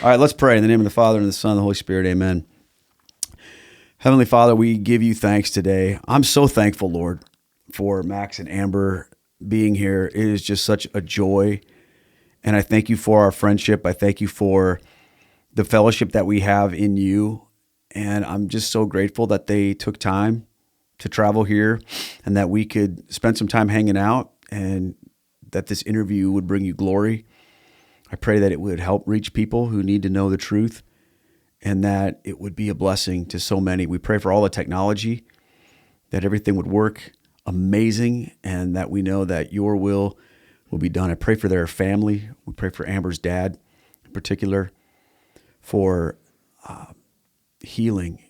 All right, let's pray. In the name of the Father, and the Son, and the Holy Spirit, amen. Heavenly Father, we give you thanks today. I'm so thankful, Lord, for Max and Amber being here. It is just such a joy. And I thank you for our friendship. I thank you for the fellowship that we have in you. And I'm just so grateful that they took time to travel here and that we could spend some time hanging out and that this interview would bring you glory. I pray that it would help reach people who need to know the truth and that it would be a blessing to so many. We pray for all the technology, that everything would work amazing, and that we know that your will be done. I pray for their family. We pray for Amber's dad in particular for healing.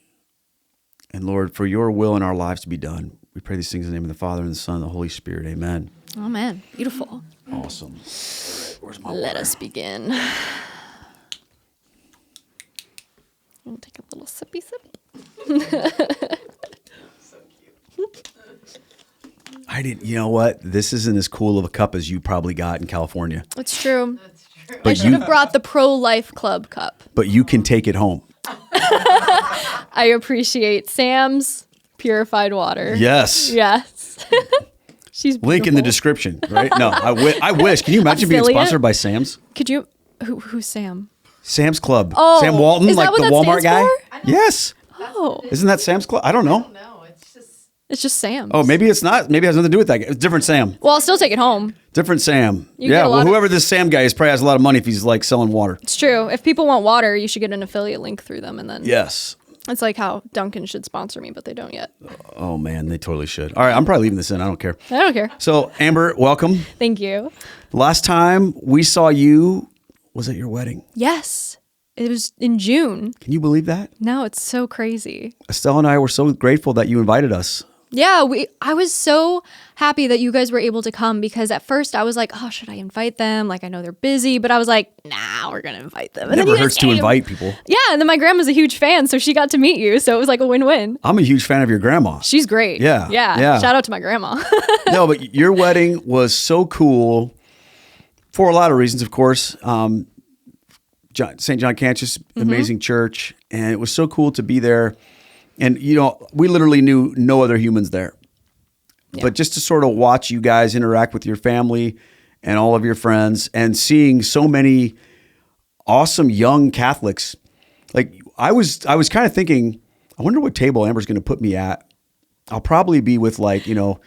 And Lord, for your will in our lives to be done. We pray these things in the name of the Father, and the Son, and the Holy Spirit. Amen. Amen. Beautiful. Awesome. Where's my Let water? us begin. I'll take a little sippy sip. I didn't. You know what? This isn't as cool of a cup as you probably got in California. It's true. But I should have brought the Pro-Life Club cup. But you can take it home. I appreciate Sam's purified water. Yes. Yes. She's beautiful. Link in the description, right? No, I wish. Can you imagine being Affiliate? sponsored by Sam's? Could you? Who's Sam? Sam's Club. Oh, Sam Walton, is that like what the that Walmart stands guy? for? Yes. Oh, Isn't that Sam's Club? I don't know. No, it's just it's just Sam's. Oh, maybe it's not. Maybe it has nothing to do with that. It's different Sam. Well, I'll still take it home. Different Sam. You Yeah, get a well, lot of- whoever this Sam guy is probably has a lot of money if he's like selling water. It's true. If people want water, you should get an affiliate link through them, and then Yes. it's like how Duncan should sponsor me, but they don't yet. Oh, man, they totally should. All right, I'm probably leaving this in. I don't care. I don't care. So, Amber, welcome. Thank you. Last time we saw you was at your wedding. Yes, it was in June. Can you believe that? No, it's so crazy. Estelle and I were so grateful that you invited us. Yeah, I was so happy that you guys were able to come because at first I was like, oh, should I invite them? Like, I know they're busy, but I was like, nah, we're going to invite them. It And then never you guys hurts to came. invite people. Yeah, and then my grandma's a huge fan, so she got to meet you. So it was like a win-win. I'm a huge fan of your grandma. She's great. Yeah, Yeah. yeah. Shout out to my grandma. No, but your wedding was so cool for a lot of reasons, of course. St. John Cantius, amazing church. And it was so cool to be there. And, you know, we literally knew no other humans there. Yeah. But just to sort of watch you guys interact with your family and all of your friends and seeing so many awesome young Catholics. Like I was kind of thinking, I wonder what table Amber's going to put me at. I'll probably be with like, you know,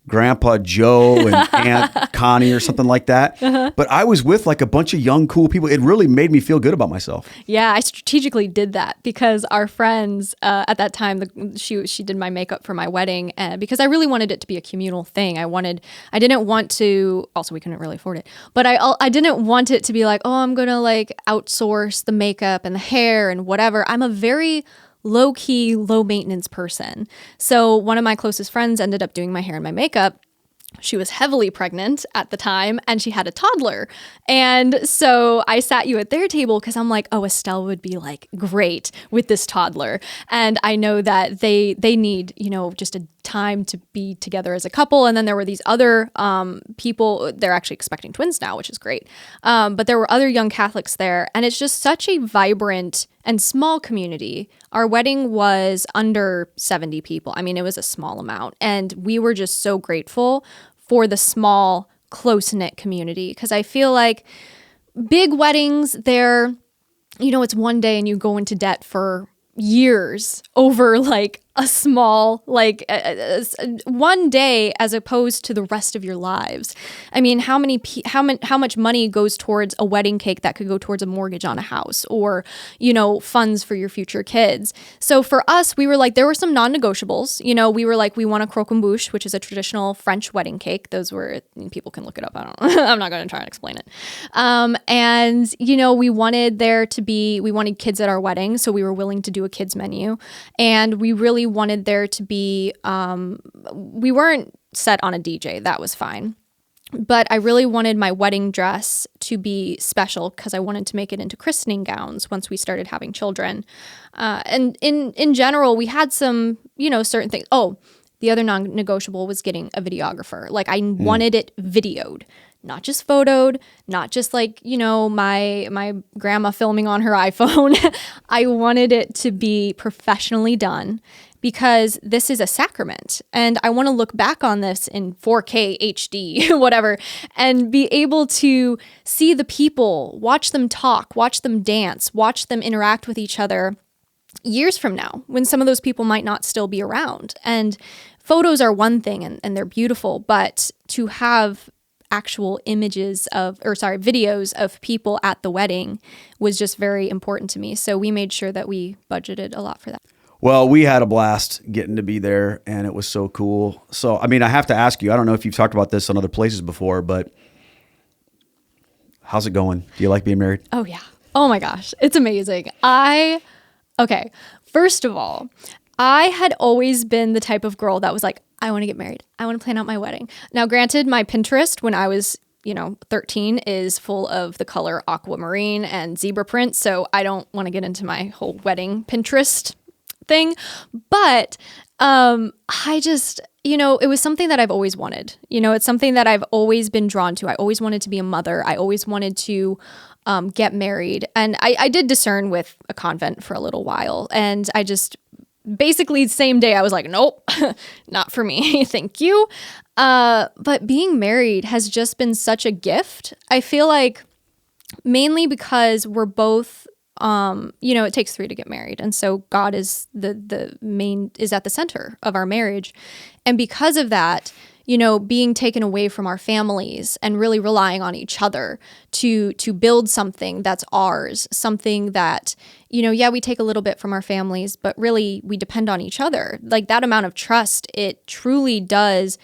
Grandpa Joe and Aunt Connie or something like that. But I was with like a bunch of young, cool people. It really made me feel good about myself. Yeah, I strategically did that because our friends at that time, she did my makeup for my wedding because I really wanted it to be a communal thing. I didn't want to, also we couldn't really afford it, but I didn't want it to be like, oh, I'm going to like outsource the makeup and the hair and whatever. I'm a very low-key, low-maintenance person. So one of my closest friends ended up doing my hair and my makeup. She was heavily pregnant at the time and she had a toddler. And so I sat you at their table because I'm like, oh, Estelle would be like great with this toddler. And I know that they need, you know, just a time to be together as a couple. And then there were these other people, they're actually expecting twins now, which is great. But there were other young Catholics there. And it's just such a vibrant and small community. Our wedding was under 70 people. I mean, it was a small amount. And we were just so grateful for the small, close-knit community. Because I feel like big weddings, they're, you know, it's one day and you go into debt for years over like a small, like one day as opposed to the rest of your lives. I mean, how much money goes towards a wedding cake that could go towards a mortgage on a house or, you know, funds for your future kids. So for us, we were like, there were some non-negotiables. You know, we were like, we want a croquembouche, which is a traditional French wedding cake. Those were, people can look it up. I don't I'm not going to try and explain it. And, you know, we wanted kids at our wedding. So we were willing to do a kids menu. And we really wanted there to be, we weren't set on a DJ. That was fine. But I really wanted my wedding dress to be special because I wanted to make it into christening gowns once we started having children. And in general, we had some, you know, certain things. Oh, the other non-negotiable was getting a videographer. Like I wanted it videoed not just photoed, not just like, my grandma filming on her iPhone. I wanted it to be professionally done because this is a sacrament. And I want to look back on this in 4K HD, whatever, and be able to see the people, watch them talk, watch them dance, watch them interact with each other years from now when some of those people might not still be around. And photos are one thing and they're beautiful, but to have actual videos of people at the wedding was just very important to me. So we made sure that we budgeted a lot for that. Well, we had a blast getting to be there, and it was so cool. So, I mean, I have to ask you, I don't know if you've talked about this on other places before, but how's it going? Do you like being married? Oh, yeah. Oh, my gosh. It's amazing. Okay. First of all, I had always been the type of girl that was like, I want to get married. I want to plan out my wedding. Now, granted, my Pinterest when I was 13 is full of the color aquamarine and zebra print. So I don't want to get into my whole wedding Pinterest thing, but I just, it was something that I've always wanted. It's something that I've always been drawn to. I always wanted to be a mother. I always wanted to get married. And I did discern with a convent for a little while. And I just basically same day I was like, nope, not for me. Thank you. But being married has just been such a gift. I feel like mainly because we're both it takes 3 to get married. And so God is is at the center of our marriage. And because of that, being taken away from our families and really relying on each other to build something that's ours, something that, we take a little bit from our families, but really we depend on each other. Like that amount of trust, it truly does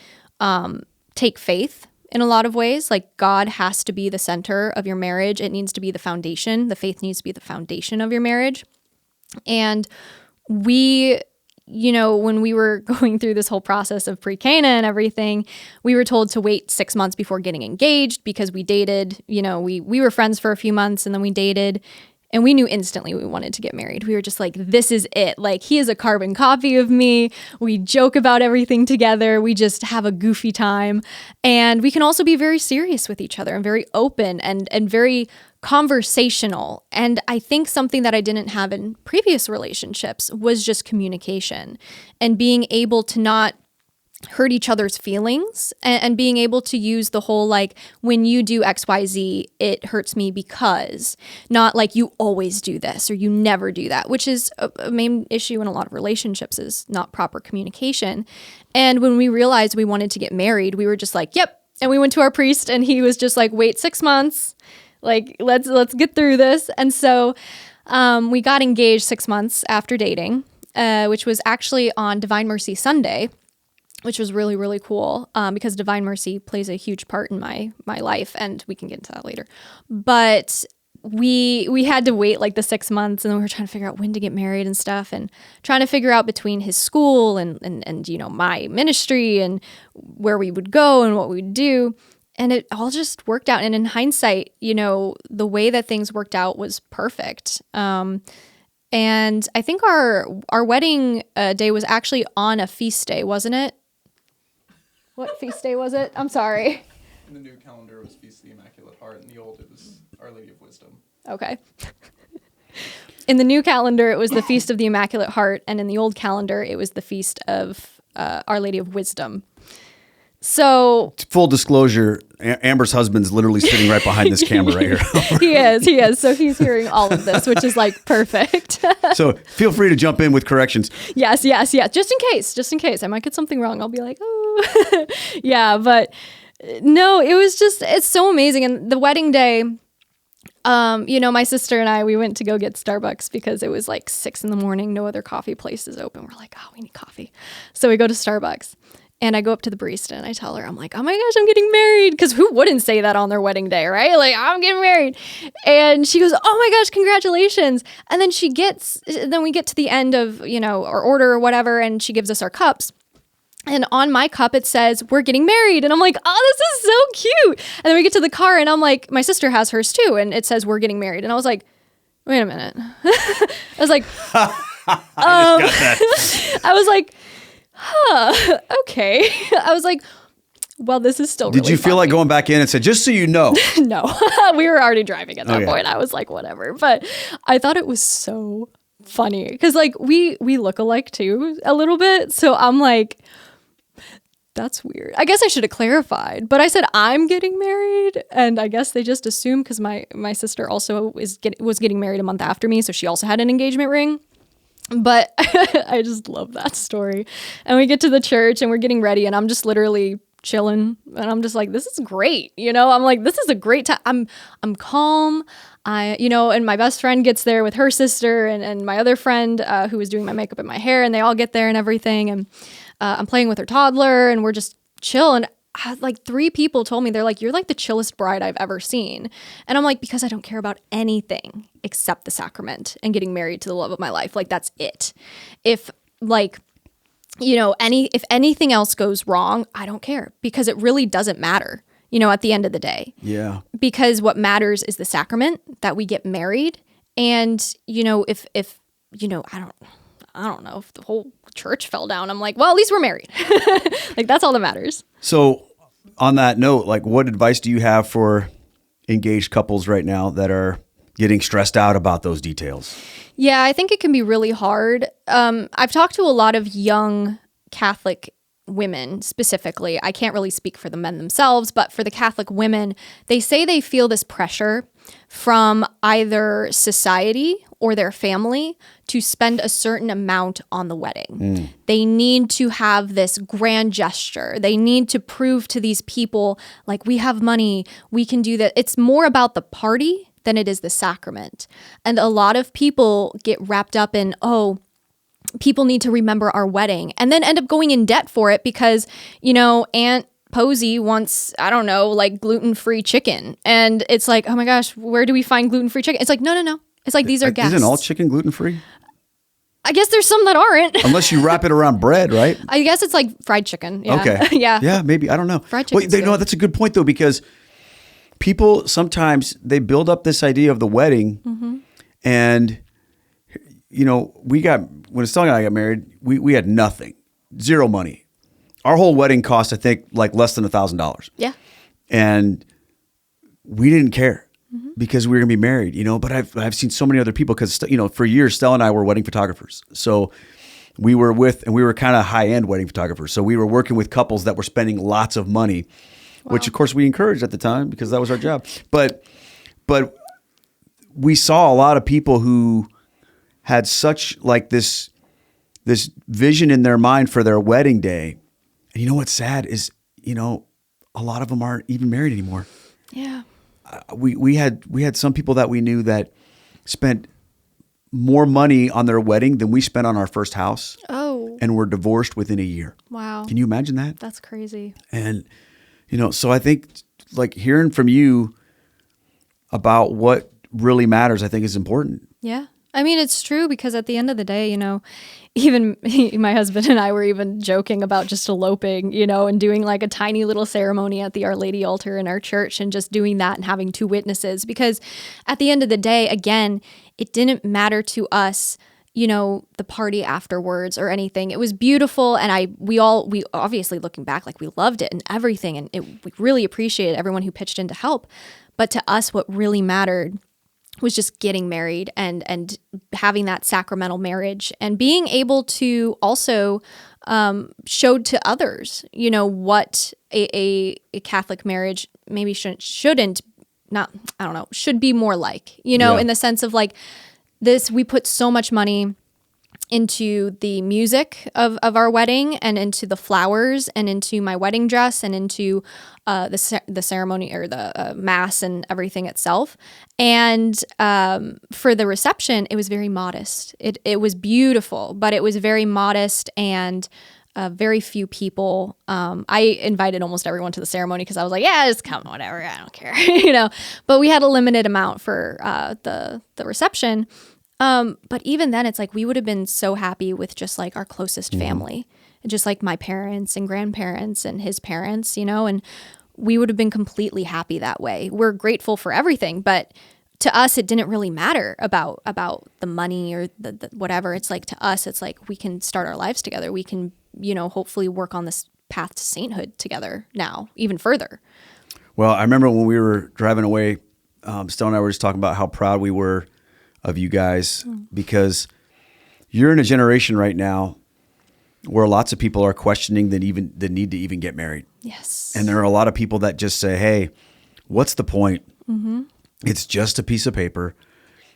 take faith. In a lot of ways, like God has to be the center of your marriage. It needs to be the foundation. The faith needs to be the foundation of your marriage. And we, when we were going through this whole process of pre-Cana and everything, we were told to wait 6 months before getting engaged because we dated, we were friends for a few months and then we dated. And we knew instantly we wanted to get married. We were just like, this is it. Like, he is a carbon copy of me. We joke about everything together. We just have a goofy time. And we can also be very serious with each other and very open and very conversational. And I think something that I didn't have in previous relationships was just communication and being able to not hurt each other's feelings and being able to use the whole, like, when you do XYZ, it hurts me because, not like you always do this or you never do that, which is a main issue in a lot of relationships is not proper communication. And when we realized we wanted to get married, we were just like, yep. And we went to our priest and he was just like, wait 6 months, like, let's get through this. And so we got engaged 6 months after dating, which was actually on Divine Mercy Sunday, which was really, really cool because Divine Mercy plays a huge part in my life, and we can get into that later. But we had to wait like the 6 months, and then we were trying to figure out when to get married and stuff, and trying to figure out between his school and my ministry and where we would go and what we would do. And it all just worked out. And in hindsight, the way that things worked out was perfect. And I think our wedding day was actually on a feast day, wasn't it? What feast day was it? I'm sorry. In the new calendar, it was Feast of the Immaculate Heart. In the old, it was Our Lady of Wisdom. Okay. In the new calendar, it was the Feast of the Immaculate Heart. And in the old calendar, it was the Feast of Our Lady of Wisdom. So, full disclosure, Amber's husband's literally sitting right behind this camera right here. He is. So he's hearing all of this, which is like perfect. So feel free to jump in with corrections. Yes. Just in case I might get something wrong. I'll be like, oh, yeah. But no, it's so amazing. And the wedding day, my sister and I, we went to go get Starbucks because it was like 6 a.m. No other coffee places open. We're like, oh, we need coffee. So we go to Starbucks. And I go up to the barista and I tell her, I'm like, oh my gosh, I'm getting married. Because who wouldn't say that on their wedding day, right? Like, I'm getting married. And she goes, oh my gosh, congratulations. And then then we get to the end of, our order or whatever, and she gives us our cups. And on my cup, it says, we're getting married. And I'm like, oh, this is so cute. And then we get to the car and I'm like, my sister has hers too. And it says, we're getting married. And I was like, wait a minute. I was like, I just got that. I was like, huh, okay. I was like, Well, this is still Did really you feel funny. like going back in and said, just so you know? No, we were already driving at that Okay. point. I was like, whatever. But I thought it was so funny because like we look alike too a little bit. So I'm like, that's weird. I guess I should have clarified. But I said I'm getting married, and I guess they just assumed because my sister also was getting married a month after me, so she also had an engagement ring. But I just love that story. And we get to the church and we're getting ready, and I'm just literally chilling, and I'm just like, this is great. I'm like, this is a great time. I'm calm. And my best friend gets there with her sister and my other friend who was doing my makeup and my hair, and they all get there and everything. And I'm playing with her toddler, and we're just chill. And like 3 people told me, they're like, you're like the chillest bride I've ever seen. And I'm like, because I don't care about anything except the sacrament and getting married to the love of my life. Like, that's it. If like, if anything else goes wrong, I don't care, because it really doesn't matter, at the end of the day. Yeah. Because what matters is the sacrament, that we get married. And, if I don't know if the whole church fell down, I'm like, well, at least we're married. Like, that's all that matters. So on that note, like, what advice do you have for engaged couples right now that are getting stressed out about those details? Yeah, I think it can be really hard. I've talked to a lot of young Catholic women specifically. I can't really speak for the men themselves, but for the Catholic women, they say they feel this pressure from either society or their family to spend a certain amount on the wedding. They need to have this grand gesture. They need to prove to these people, like, we have money, we can do that. It's more about the party than it is the sacrament. And a lot of people get wrapped up in, people need to remember our wedding, and then end up going in debt for it because, Aunt Posey wants, I don't know, like gluten-free chicken. And it's like, oh my gosh, where do we find gluten-free chicken? It's like, no. It's like, these are guests. Isn't all chicken gluten-free? I guess there's some that aren't. Unless you wrap it around bread, right? I guess it's like fried chicken. Yeah. Okay. Yeah. Yeah, maybe. I don't know. Fried Well, chicken's good. that's a good point, though, because people sometimes, they build up this idea of the wedding, and, when Estelle and I got married, we had nothing, zero money. Our whole wedding cost, I think, like less than $1,000. Yeah. And we didn't care because we were going to be married, but I've seen so many other people because, for years, Stella and I were wedding photographers. So we were kind of high-end wedding photographers. So we were working with couples that were spending lots of money, which of course we encouraged at the time because that was our job. But we saw a lot of people who had such like this vision in their mind for their wedding day. And what's sad is, a lot of them aren't even married anymore. Yeah. We had some people that we knew that spent more money on their wedding than we spent on our first house. Oh. And were divorced within a year. Wow. Can you imagine that? That's crazy. And, so I think like hearing from you about what really matters, I think is important. Yeah. I mean, it's true because at the end of the day, even my husband and I were even joking about just eloping, and doing like a tiny little ceremony at the Our Lady altar in our church and just doing that and having 2 witnesses. Because at the end of the day, again, it didn't matter to us, the party afterwards or anything. It was beautiful. And we obviously looking back, like we loved it and everything. And we really appreciated everyone who pitched in to help. But to us, what really mattered was just getting married and having that sacramental marriage and being able to also show to others, what a Catholic marriage maybe should be more like, in the sense of like this, we put so much money into the music of our wedding and into the flowers and into my wedding dress and into the ceremony or the mass and everything itself. And for the reception, it was very modest. It was beautiful, but it was very modest and very few people. I invited almost everyone to the ceremony because I was like, yeah, just come, whatever, I don't care, But we had a limited amount for the reception. But even then, it's like we would have been so happy with just like our closest family, just like my parents and grandparents and his parents, and we would have been completely happy that way. We're grateful for everything, but to us, it didn't really matter about the money or the whatever. It's like to us, it's like we can start our lives together. We can, hopefully work on this path to sainthood together now, even further. Well, I remember when we were driving away, Stella and I were just talking about how proud we were of you guys because you're in a generation right now where lots of people are questioning the need to even get married. Yes. And there are a lot of people that just say, hey, what's the point? It's just a piece of paper.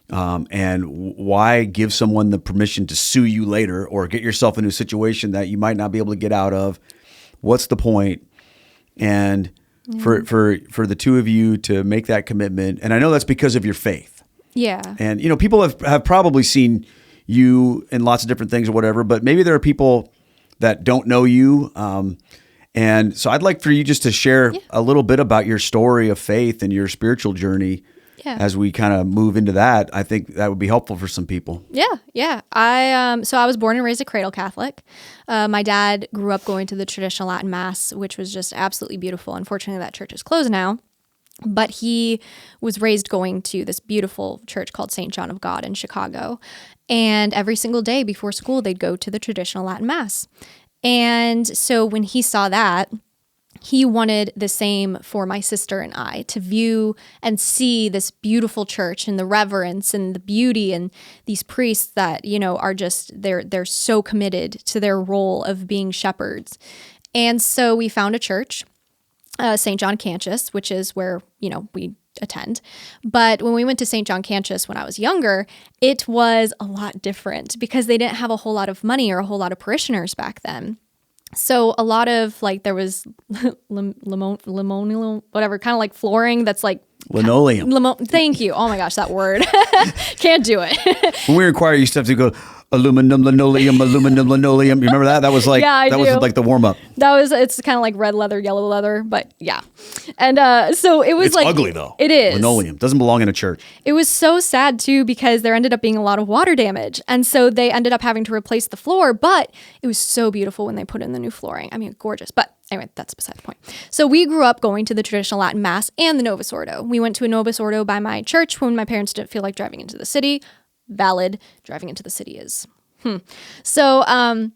And why give someone the permission to sue you later or get yourself into a situation that you might not be able to get out of? What's the point? And for the two of you to make that commitment, and I know that's because of your faith. Yeah. And, people have probably seen you in lots of different things or whatever, but maybe there are people that don't know you. And so I'd like for you just to share a little bit about your story of faith and your spiritual journey as we kind of move into that. I think that would be helpful for some people. Yeah. I was born and raised a cradle Catholic. My dad grew up going to the traditional Latin Mass, which was just absolutely beautiful. Unfortunately, that church is closed now. But he was raised going to this beautiful church called St. John of God in Chicago. And every single day before school, they'd go to the traditional Latin Mass. And so when he saw that, he wanted the same for my sister and I, to view and see this beautiful church and the reverence and the beauty and these priests that, are just, they're so committed to their role of being shepherds. And so we found a church, St. John Cantius, which is where, we attend. But when we went to St. John Cantius when I was younger, it was a lot different because they didn't have a whole lot of money or a whole lot of parishioners back then. So a lot of there was linoleum, whatever, kind of like flooring that's like linoleum. Thank you. Oh my gosh, that word. Can't do it. When we were in choir, you used to have to go aluminum, linoleum. You remember that? That was like was like the warm up. It's kind of like red leather, yellow leather, but yeah. And so it was it's ugly though. It is. Linoleum doesn't belong in a church. It was so sad too because there ended up being a lot of water damage. And so they ended up having to replace the floor, but it was so beautiful when they put in the new flooring. I mean, gorgeous. But anyway, that's beside the point. So we grew up going to the traditional Latin Mass and the Novus Ordo. We went to a Novus Ordo by my church when my parents didn't feel like driving into the city. Valid. Driving into the city is. So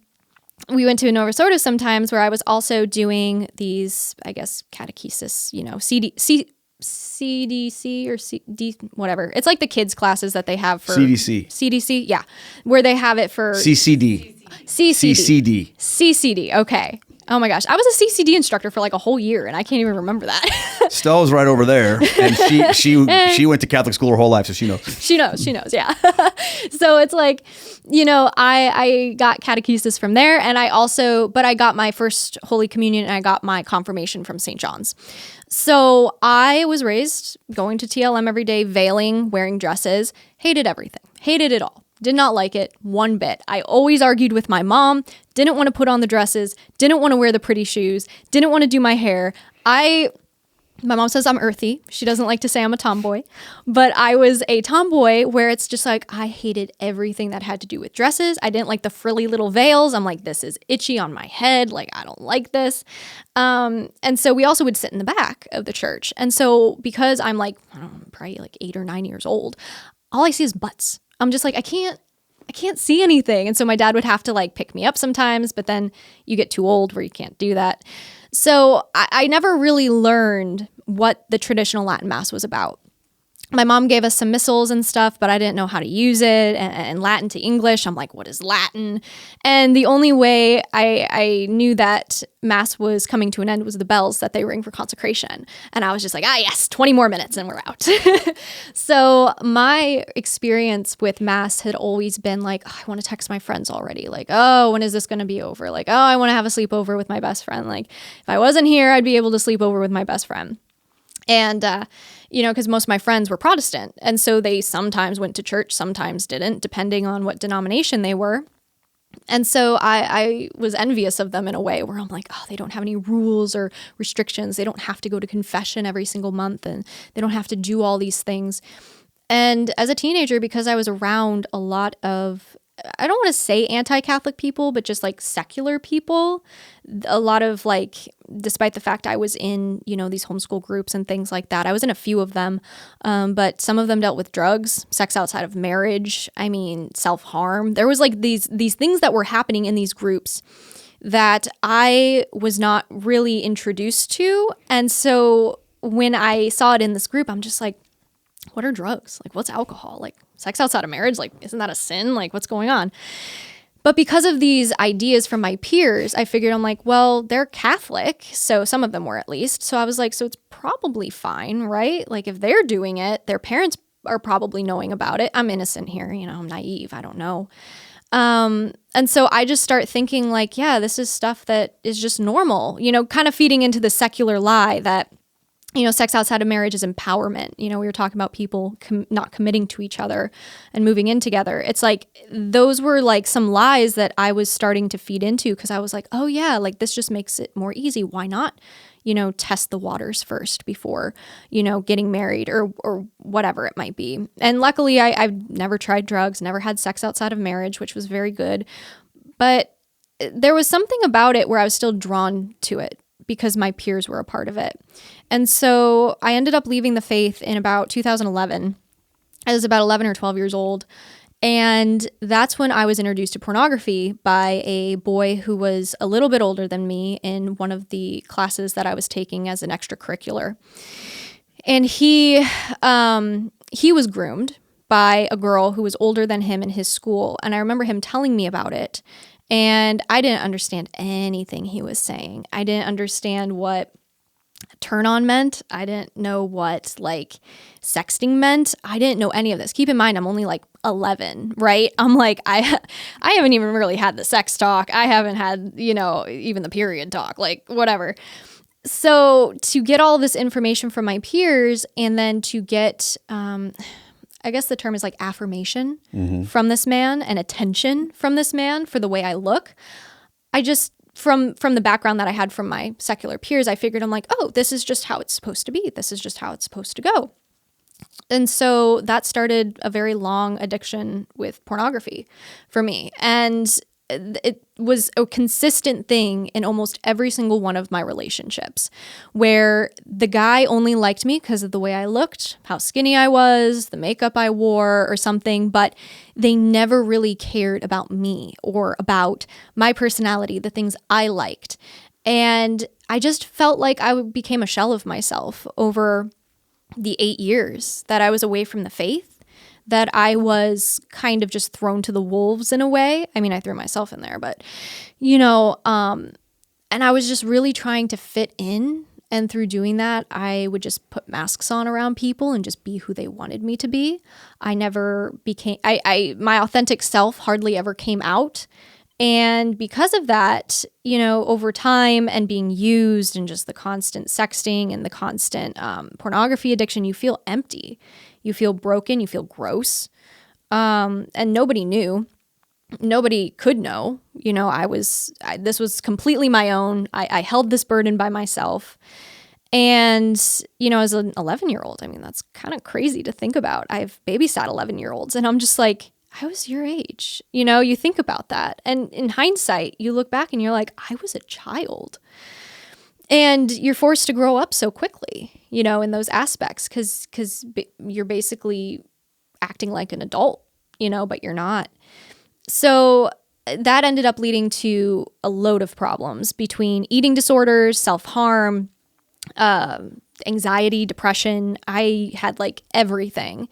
we went to a Novus Ordo sometimes where I was also doing these, I guess, catechesis, CDC or CD, whatever. It's like the kids classes that they have for CDC, yeah, where they have it for CCD. Okay. Oh my gosh, I was a CCD instructor for like a whole year, and I can't even remember that. Stella's right over there, and she went to Catholic school her whole life, so she knows. She knows, yeah. So it's like, I got catechesis from there, and but I got my first Holy Communion, and I got my confirmation from St. John's. So I was raised going to TLM every day, veiling, wearing dresses, hated everything, hated it all. Did not like it one bit. I always argued with my mom, didn't want to put on the dresses, didn't want to wear the pretty shoes, didn't want to do my hair. My mom says I'm earthy. She doesn't like to say I'm a tomboy, but I was a tomboy where it's just like I hated everything that had to do with dresses. I didn't like the frilly little veils. I'm like, this is itchy on my head. Like, I don't like this. And so we also would sit in the back of the church. And so because I'm like, I don't know, probably like 8 or 9 years old, all I see is butts. I'm just like, I can't see anything. And so my dad would have to like pick me up sometimes, but then you get too old where you can't do that. So I never really learned what the traditional Latin Mass was about. My mom gave us some missals and stuff, but I didn't know how to use it. And Latin to English, I'm like, what is Latin? And the only way I knew that Mass was coming to an end was the bells that they ring for consecration. And I was just like, yes, 20 more minutes and we're out. So my experience with Mass had always been like, I want to text my friends already. Like, oh, when is this going to be over? Like, oh, I want to have a sleepover with my best friend. Like, if I wasn't here, I'd be able to sleep over with my best friend. And, because most of my friends were Protestant. And so they sometimes went to church, sometimes didn't, depending on what denomination they were. And so I was envious of them in a way where I'm like, oh, they don't have any rules or restrictions. They don't have to go to confession every single month and they don't have to do all these things. And as a teenager, because I was around a lot of, I don't want to say anti-Catholic people, but just like secular people, a lot of like, despite the fact I was in, these homeschool groups and things like that, I was in a few of them, but some of them dealt with drugs, sex outside of marriage, self-harm. There was like these things that were happening in these groups that I was not really introduced to. And so when I saw it in this group, I'm just like, what are drugs? Like, what's alcohol? Like, sex outside of marriage? Like, isn't that a sin? Like, what's going on? But because of these ideas from my peers, I figured, I'm like, well, they're Catholic. So some of them were, at least. So I was like, so it's probably fine, right? Like, if they're doing it, their parents are probably knowing about it. I'm innocent here. I'm naive. I don't know. And so I just start thinking like, yeah, this is stuff that is just normal, kind of feeding into the secular lie that, sex outside of marriage is empowerment. We were talking about people not committing to each other and moving in together. It's like, those were like some lies that I was starting to feed into, because I was like, oh yeah, like this just makes it more easy. Why not, test the waters first before, getting married or whatever it might be. And luckily I've never tried drugs, never had sex outside of marriage, which was very good. But there was something about it where I was still drawn to it, because my peers were a part of it. And so I ended up leaving the faith in about 2011. I was about 11 or 12 years old. And that's when I was introduced to pornography by a boy who was a little bit older than me in one of the classes that I was taking as an extracurricular. And he was groomed by a girl who was older than him in his school. And I remember him telling me about it. And I didn't understand anything he was saying. I didn't understand what turn on meant. I didn't know what like sexting meant. I didn't know any of this. Keep in mind, I'm only like 11, right? I'm like, I haven't even really had the sex talk. I haven't had, even the period talk, like whatever. So to get all this information from my peers, and then to get, I guess the term is like affirmation from this man and attention from this man for the way I look. I just, from the background that I had from my secular peers, I figured, I'm like, oh, this is just how it's supposed to be. This is just how it's supposed to go. And so that started a very long addiction with pornography for me. And it was a consistent thing in almost every single one of my relationships, where the guy only liked me because of the way I looked, how skinny I was, the makeup I wore or something, but they never really cared about me or about my personality, the things I liked. And I just felt like I became a shell of myself over the 8 years that I was away from the faith, that I was kind of just thrown to the wolves in a way. I mean, I threw myself in there, but, and I was just really trying to fit in. And through doing that, I would just put masks on around people and just be who they wanted me to be. I never became, my authentic self hardly ever came out. And because of that, over time and being used and just the constant sexting and the constant pornography addiction, you feel empty. You feel broken. You feel gross. And nobody knew. Nobody could know. This was completely my own. I held this burden by myself. And, as an 11-year-old, I mean, that's kind of crazy to think about. I've babysat 11-year-olds, and I'm just like, I was your age. You think about that. And in hindsight, you look back and you're like, I was a child. And you're forced to grow up so quickly, in those aspects, because you're basically acting like an adult, but you're not. So that ended up leading to a load of problems between eating disorders, self-harm, anxiety, depression. I had like everything.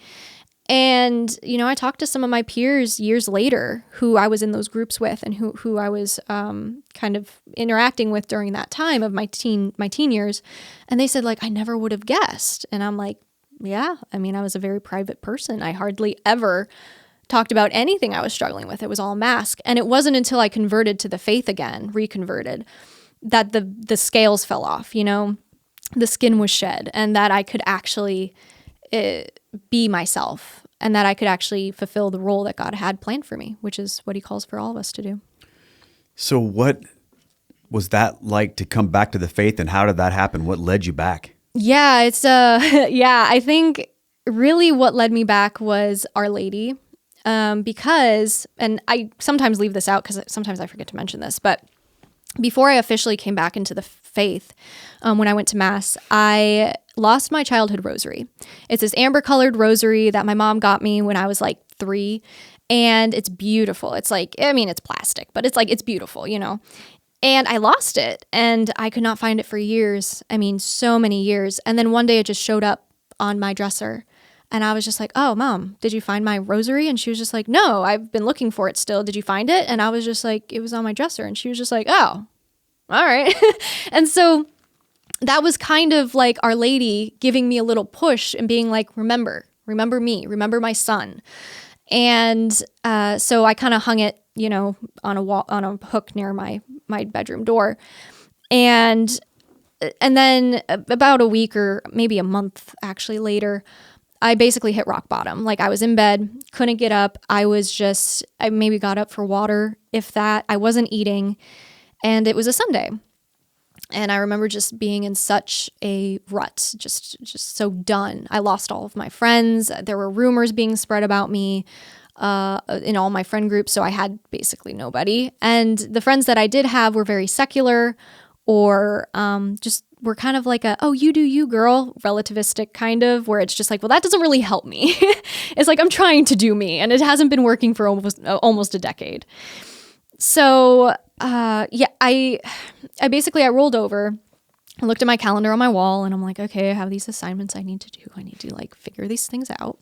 And, I talked to some of my peers years later who I was in those groups with and who I was kind of interacting with during that time of my teen years. And they said, like, I never would have guessed. And I'm like, yeah, I mean, I was a very private person. I hardly ever talked about anything I was struggling with. It was all a mask. And it wasn't until I converted to the faith again, reconverted, that the scales fell off, the skin was shed, and that I could actually be myself, and that I could actually fulfill the role that God had planned for me, which is what he calls for all of us to do. So what was that like to come back to the faith, and how did that happen? What led you back? Yeah, I think really what led me back was Our Lady, because, and I sometimes leave this out because sometimes I forget to mention this, but before I officially came back into the faith, when I went to Mass, I lost my childhood rosary. It's this amber-colored rosary that my mom got me when I was like 3, and it's beautiful. It's like, I mean, it's plastic, but it's like, it's beautiful, And I lost it, and I could not find it for years. I mean, so many years. And then one day it just showed up on my dresser. And I was just like, oh, Mom, did you find my rosary? And she was just like, no, I've been looking for it still. Did you find it? And I was just like, it was on my dresser. And she was just like, oh, all right. And so that was kind of like Our Lady giving me a little push and being like, remember me, remember my son. And so I kind of hung it, on a wall, on a hook near my bedroom door. And then about a week or maybe a month actually later, I basically hit rock bottom. Like I was in bed, couldn't get up. I maybe got up for water, if that. I wasn't eating, and it was a Sunday. And I remember just being in such a rut, just so done. I lost all of my friends. There were rumors being spread about me in all my friend groups, so I had basically nobody. And the friends that I did have were very secular, or just were kind of like oh, you do you, girl, relativistic kind of, where it's just like, well, that doesn't really help me. It's like I'm trying to do me, and it hasn't been working for almost a decade. So I basically rolled over, I looked at my calendar on my wall, and I'm like, okay, I have these assignments I need to do. I need to like figure these things out.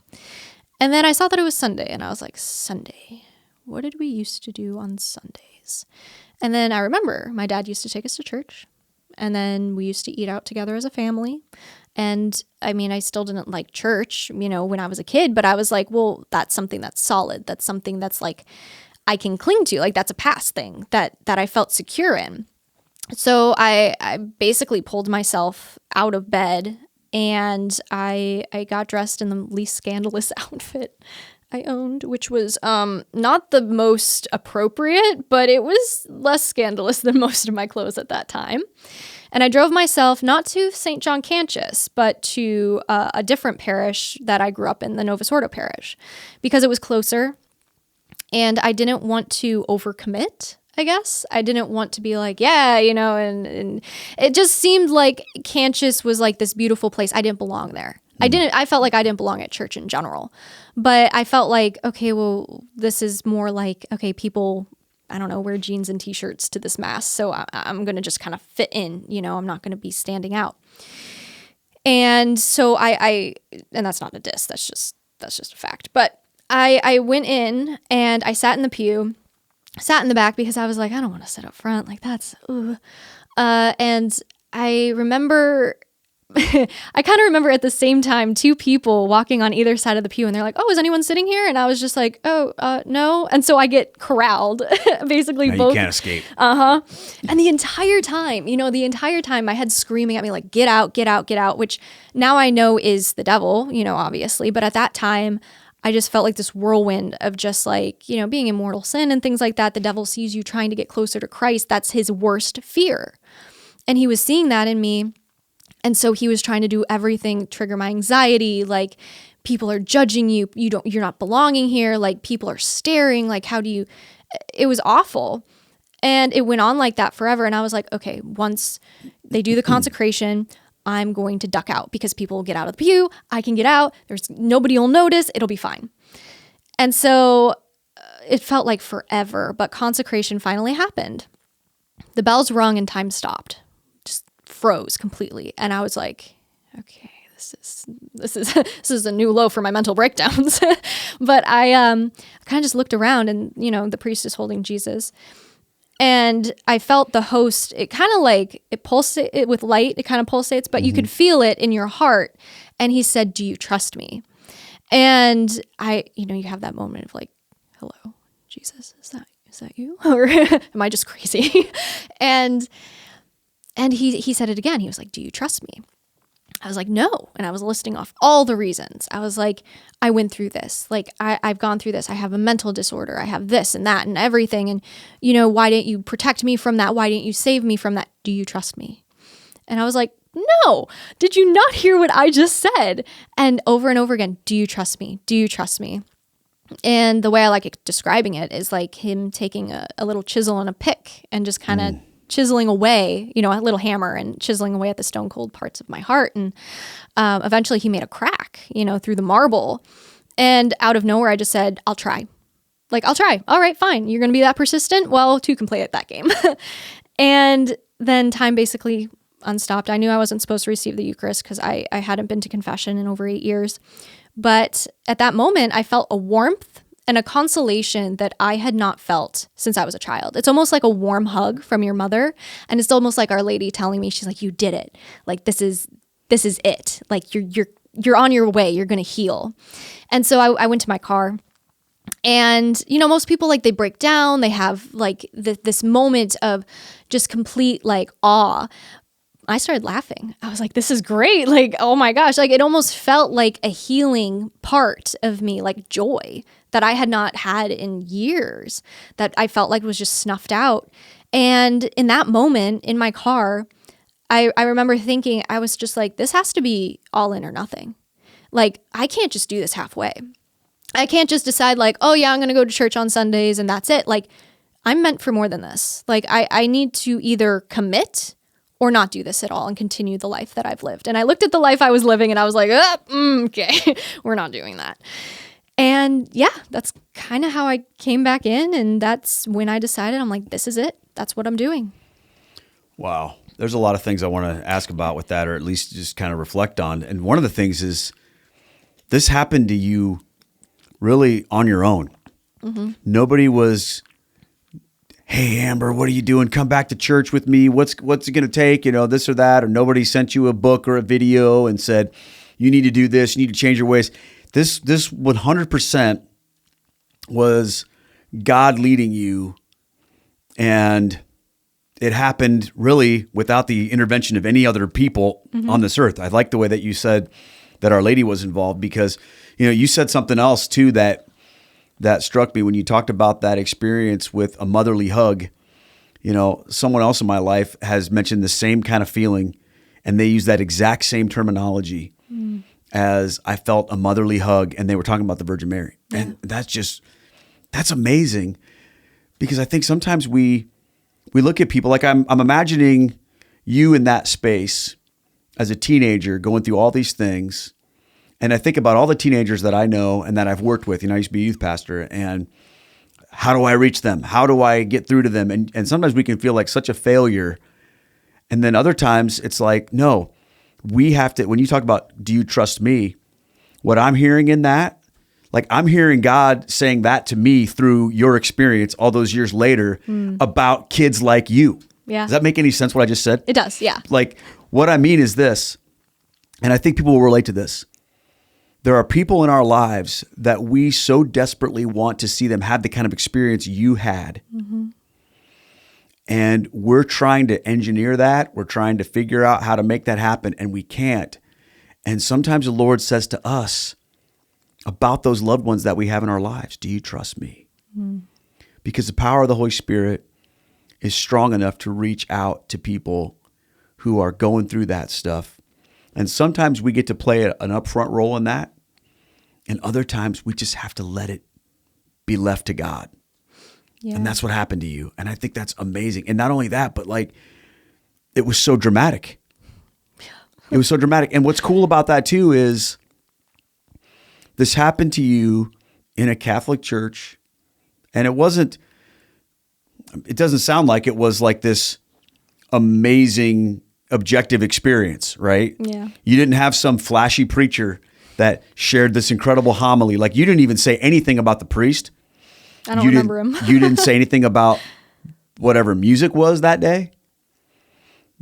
And then I saw that it was Sunday, and I was like, Sunday, what did we used to do on Sundays? And then I remember my dad used to take us to church, and then we used to eat out together as a family. And I mean, I still didn't like church, when I was a kid, but I was like, well, that's something that's solid. That's something that's like I can cling to. Like that's a past thing that I felt secure in. So I basically pulled myself out of bed, and I got dressed in the least scandalous outfit I owned, which was not the most appropriate, but it was less scandalous than most of my clothes at that time. And I drove myself not to St. John Cantius, but to a different parish that I grew up in, the Novus Ordo parish, because it was closer. And I didn't want to overcommit, I guess. I didn't want to be like, yeah, and it just seemed like Cantius was like this beautiful place. I didn't belong there. I felt like I didn't belong at church in general, but I felt like, okay, well, this is more like, okay, people, I don't know, wear jeans and t-shirts to this mass. So I'm going to just kind of fit in, I'm not going to be standing out. And so and that's not a diss. That's just a fact. But I went in and I sat in the pew, sat in the back because I was like, I don't want to sit up front. Like that's, and I remember, I kind of remember at the same time, two people walking on either side of the pew, and they're like, oh, is anyone sitting here? And I was just like, oh, no. And so I get corralled, basically. Now both. You can't escape. And the entire time my head's screaming at me like, get out, get out, get out, which now I know is the devil, obviously. But at that time, I just felt like this whirlwind of just like, being in mortal sin and things like that. The devil sees you trying to get closer to Christ. That's his worst fear. And he was seeing that in me. And so he was trying to do everything, trigger my anxiety, like people are judging you, you're not belonging here, like people are staring, like it was awful. And it went on like that forever. And I was like, okay, once they do the consecration, I'm going to duck out because people will get out of the pew, I can get out, nobody will notice, it'll be fine. And so it felt like forever, but consecration finally happened. The bells rung and time stopped. Froze completely, and I was like, okay, this is a new low for my mental breakdowns. But I kind of just looked around, and the priest is holding Jesus, and I felt the host. It kind of like it pulsates with light. It kind of pulsates, but you could feel it in your heart. And he said, "Do you trust me?" And you have that moment of like, "Hello, Jesus, is that you, or am I just crazy?" And he said it again. He was like, do you trust me? I was like, no. And I was listing off all the reasons. I was like, I went through this. Like, I've gone through this. I have a mental disorder. I have this and that and everything. And, why didn't you protect me from that? Why didn't you save me from that? Do you trust me? And I was like, no. Did you not hear what I just said? And over again, do you trust me? Do you trust me? And the way I like describing it is like him taking a little chisel and a pick and just kind of chiseling away, a little hammer and chiseling away at the stone cold parts of my heart. And eventually he made a crack, through the marble. And out of nowhere, I just said, I'll try. Like, I'll try. All right, fine. You're going to be that persistent? Well, two can play at that game. And then time basically unstopped. I knew I wasn't supposed to receive the Eucharist because I hadn't been to confession in over 8 years. But at that moment, I felt a warmth and a consolation that I had not felt since I was a child. It's almost like a warm hug from your mother. And it's almost like Our Lady telling me, she's like, you did it. Like, this is it. Like, you're on your way. You're going to heal. And so I went to my car. And, you know, most people, like, they break down. They have, like, this moment of just complete, like, awe. I started laughing. I was like, this is great. Like, oh my gosh. Like, it almost felt like a healing part of me, like joy that I had not had in years, that I felt like was just snuffed out. And in that moment in my car, I remember thinking, I was just like, this has to be all in or nothing. Like, I can't just do this halfway. I can't just decide like, oh yeah, I'm going to go to church on Sundays and that's it. Like, I'm meant for more than this. Like, I need to either commit or not do this at all and continue the life that I've lived. And I looked at the life I was living and I was like, okay, we're not doing that. And yeah, that's kind of how I came back in. And that's when I decided, I'm like, this is it. That's what I'm doing. Wow. There's a lot of things I want to ask about with that, or at least just kind of reflect on. And one of the things is this happened to you really on your own. Mm-hmm. Nobody was, hey, Amber, what are you doing? Come back to church with me. What's it going to take? You know, this or that. Or nobody sent you a book or a video and said, you need to do this. You need to change your ways. This 100% was God leading you, and it happened really without the intervention of any other people on this earth. I like the way that you said that Our Lady was involved, because, you know, you said something else too that struck me when you talked about that experience with a motherly hug. You know, someone else in my life has mentioned the same kind of feeling, and they use that exact same terminology as I felt a motherly hug, and they were talking about the Virgin Mary. Yeah. And that's amazing, because I think sometimes we look at people like I'm imagining you in that space as a teenager going through all these things. And I think about all the teenagers that I know and that I've worked with. You know, I used to be a youth pastor, and how do I reach them? How do I get through to them? And sometimes we can feel like such a failure. And then other times it's like, no, we have to, when you talk about, do you trust me? What I'm hearing in that, like, I'm hearing God saying that to me through your experience all those years later about kids like you. Yeah. Does that make any sense what I just said? It does. Yeah. Like, what I mean is this, and I think people will relate to this. There are people in our lives that we so desperately want to see them have the kind of experience you had. Mm-hmm. And we're trying to engineer that. We're trying to figure out how to make that happen, and we can't. And sometimes the Lord says to us about those loved ones that we have in our lives, do you trust me? Mm. Because the power of the Holy Spirit is strong enough to reach out to people who are going through that stuff. And sometimes we get to play an upfront role in that. And other times we just have to let it be left to God. Yeah. And that's what happened to you. And I think that's amazing. And not only that, but like, it was so dramatic. It was so dramatic. And what's cool about that too is this happened to you in a Catholic church. And it doesn't sound like it was like this amazing objective experience, right? Yeah. You didn't have some flashy preacher that shared this incredible homily. Like, you didn't even say anything about the priest. I don't remember him. You didn't say anything about whatever music was that day.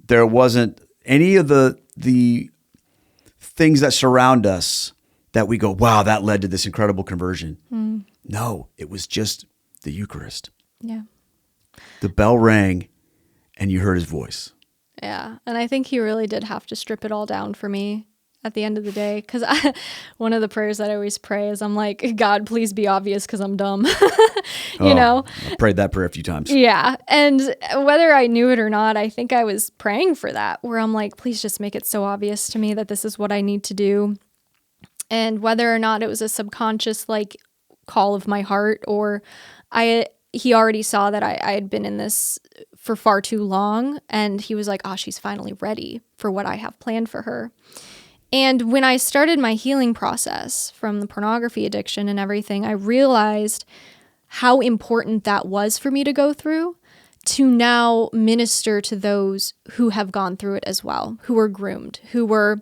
There wasn't any of the things that surround us that we go, wow, that led to this incredible conversion. Mm. No, it was just the Eucharist. Yeah. The bell rang and you heard his voice. Yeah. And I think he really did have to strip it all down for me at the end of the day. Because one of the prayers that I always pray is, I'm like, God, please be obvious because I'm dumb. You know? I prayed that prayer a few times. Yeah. And whether I knew it or not, I think I was praying for that, where I'm like, please just make it so obvious to me that this is what I need to do. And whether or not it was a subconscious like call of my heart, or he already saw that I had been in this for far too long, and he was like, oh, she's finally ready for what I have planned for her. And when I started my healing process from the pornography addiction and everything, I realized how important that was for me to go through, to now minister to those who have gone through it as well, who were groomed, who were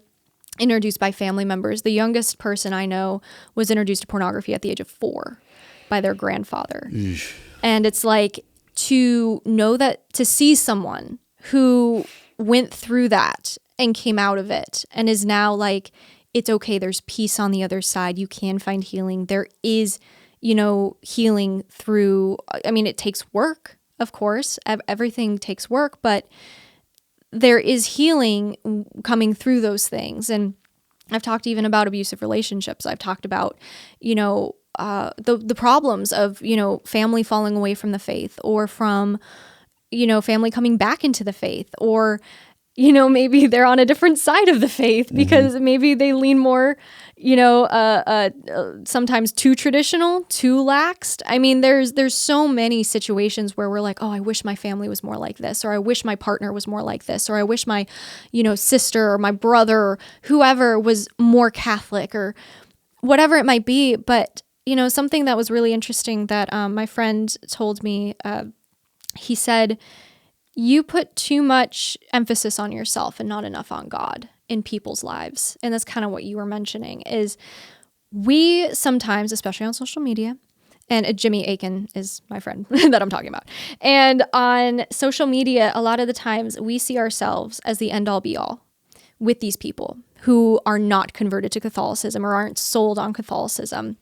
introduced by family members. The youngest person I know was introduced to pornography at the age of 4 by their grandfather. Eesh. And it's like, to know that, to see someone who went through that and came out of it and is now like, it's okay, there's peace on the other side. You can find healing. There is, healing through, it takes work, of course. Everything takes work, but there is healing coming through those things. And I've talked even about abusive relationships. I've talked about, the problems of, family falling away from the faith, or from, family coming back into the faith, or, maybe they're on a different side of the faith because maybe they lean more, sometimes too traditional, too laxed. There's so many situations where we're like, oh, I wish my family was more like this, or I wish my partner was more like this, or I wish my, sister or my brother or whoever was more Catholic, or whatever it might be. But, something that was really interesting that my friend told me, he said, you put too much emphasis on yourself and not enough on God in people's lives. And that's kind of what you were mentioning, is we sometimes, especially on social media, and Jimmy Aiken is my friend that I'm talking about. And on social media, a lot of the times we see ourselves as the end all be all with these people who are not converted to Catholicism or aren't sold on Catholicism.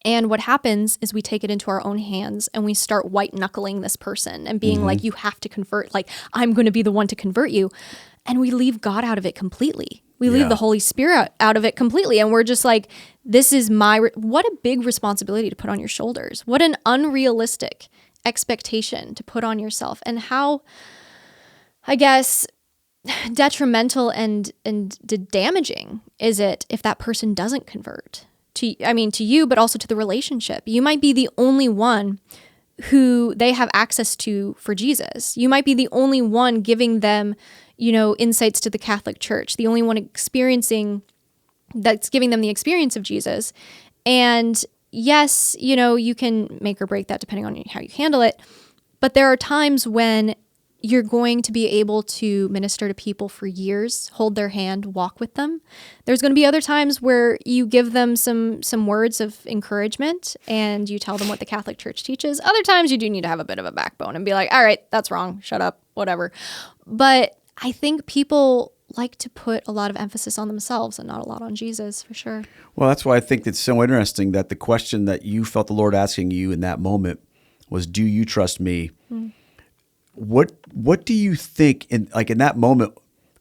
And what happens is we take it into our own hands and we start white knuckling this person and being like, you have to convert, like, I'm going to be the one to convert you. And we leave God out of it completely. We leave the Holy Spirit out of it completely. And we're just like, this is what a big responsibility to put on your shoulders. What an unrealistic expectation to put on yourself. And how, I guess, detrimental and damaging is it if that person doesn't convert to you, but also to the relationship. You might be the only one who they have access to for Jesus. You might be the only one giving them, insights to the Catholic Church, the only one that's giving them the experience of Jesus. And yes, you can make or break that depending on how you handle it. But there are times when you're going to be able to minister to people for years, hold their hand, walk with them. There's going to be other times where you give them some words of encouragement and you tell them what the Catholic Church teaches. Other times you do need to have a bit of a backbone and be like, all right, that's wrong, shut up, whatever. But I think people like to put a lot of emphasis on themselves and not a lot on Jesus, for sure. Well, that's why I think it's so interesting that the question that you felt the Lord asking you in that moment was, do you trust me? What do you think in that moment?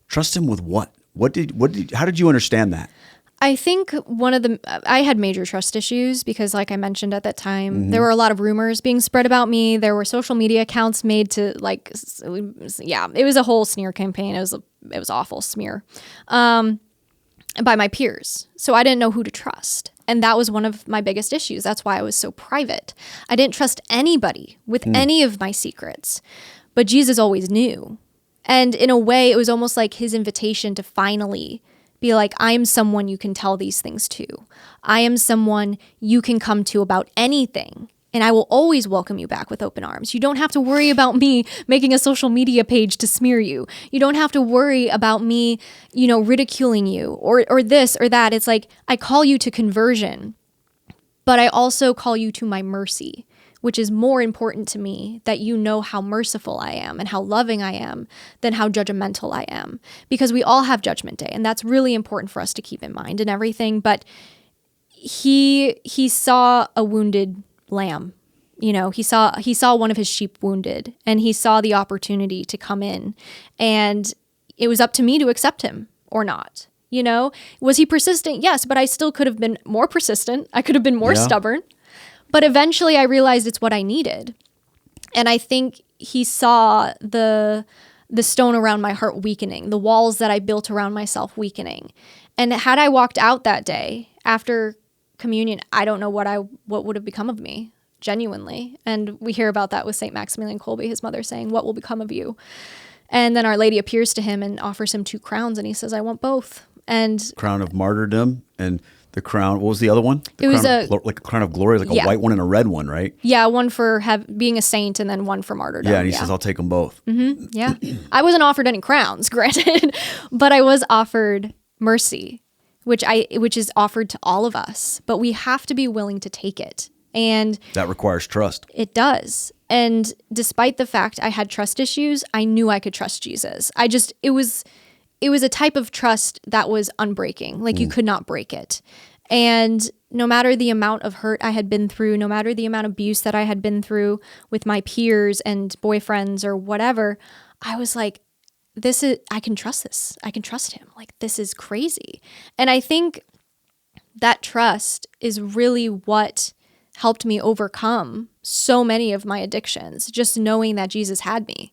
Trust him with what? How did you understand that? I think I had major trust issues because, like I mentioned at that time, there were a lot of rumors being spread about me. There were social media accounts made to it was a whole smear campaign. It was awful smear, by my peers. So I didn't know who to trust. And that was one of my biggest issues. That's why I was so private. I didn't trust anybody with any of my secrets. But Jesus always knew. And in a way, it was almost like his invitation to finally be like, I am someone you can tell these things to. I am someone you can come to about anything. And I will always welcome you back with open arms. You don't have to worry about me making a social media page to smear you. You don't have to worry about me, ridiculing you or this or that. It's like, I call you to conversion, but I also call you to my mercy, which is more important to me, that you know how merciful I am and how loving I am than how judgmental I am. Because we all have Judgment Day, and that's really important for us to keep in mind and everything. But he saw a wounded lamb. He saw one of his sheep wounded, and he saw the opportunity to come in. And it was up to me to accept him or not. Was he persistent? Yes, but I still could have been more persistent. I could have been more stubborn. But eventually I realized it's what I needed. And I think he saw the stone around my heart weakening, the walls that I built around myself weakening. And had I walked out that day after communion, I don't know what would have become of me, genuinely. And we hear about that with St. Maximilian Kolbe, his mother saying, what will become of you? And then Our Lady appears to him and offers him 2 crowns. And he says, I want both. And crown of martyrdom and The crown. What was the other one? It was like a crown of glory, like a white one and a red one, right? Yeah, one for being a saint and then one for martyrdom. Yeah, and he says, I'll take them both. Mm-hmm, yeah. I wasn't offered any crowns, granted, but I was offered mercy, which is offered to all of us, but we have to be willing to take it. And that requires trust. It does. And despite the fact I had trust issues, I knew I could trust Jesus. It was a type of trust that was unbreaking. Like you could not break it. And no matter the amount of hurt I had been through, no matter the amount of abuse that I had been through with my peers and boyfriends or whatever, I was like, I can trust this. I can trust him. Like, this is crazy. And I think that trust is really what helped me overcome so many of my addictions, just knowing that Jesus had me.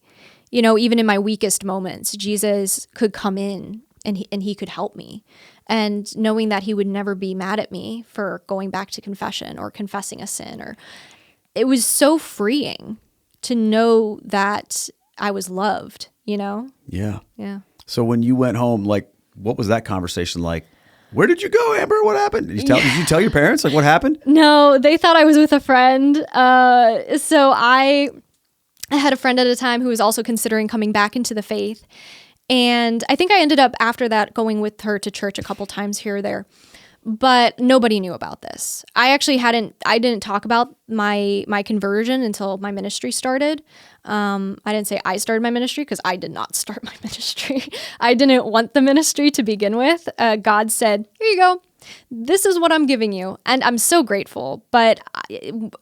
You know, even in my weakest moments, Jesus could come in and he could help me. And knowing that he would never be mad at me for going back to confession or confessing a sin, it was so freeing to know that I was loved, you know? Yeah. Yeah. So when you went home, like, what was that conversation like? Where did you go, Amber? What happened? Did you tell your parents, like, what happened? No, they thought I was with a friend. So I had a friend at a time who was also considering coming back into the faith. And I think I ended up after that going with her to church a couple times here or there. But nobody knew about this. I didn't talk about my conversion until my ministry started. I didn't say I started my ministry because I did not start my ministry. I didn't want the ministry to begin with. God said, here you go. This is what I'm giving you. And I'm so grateful. But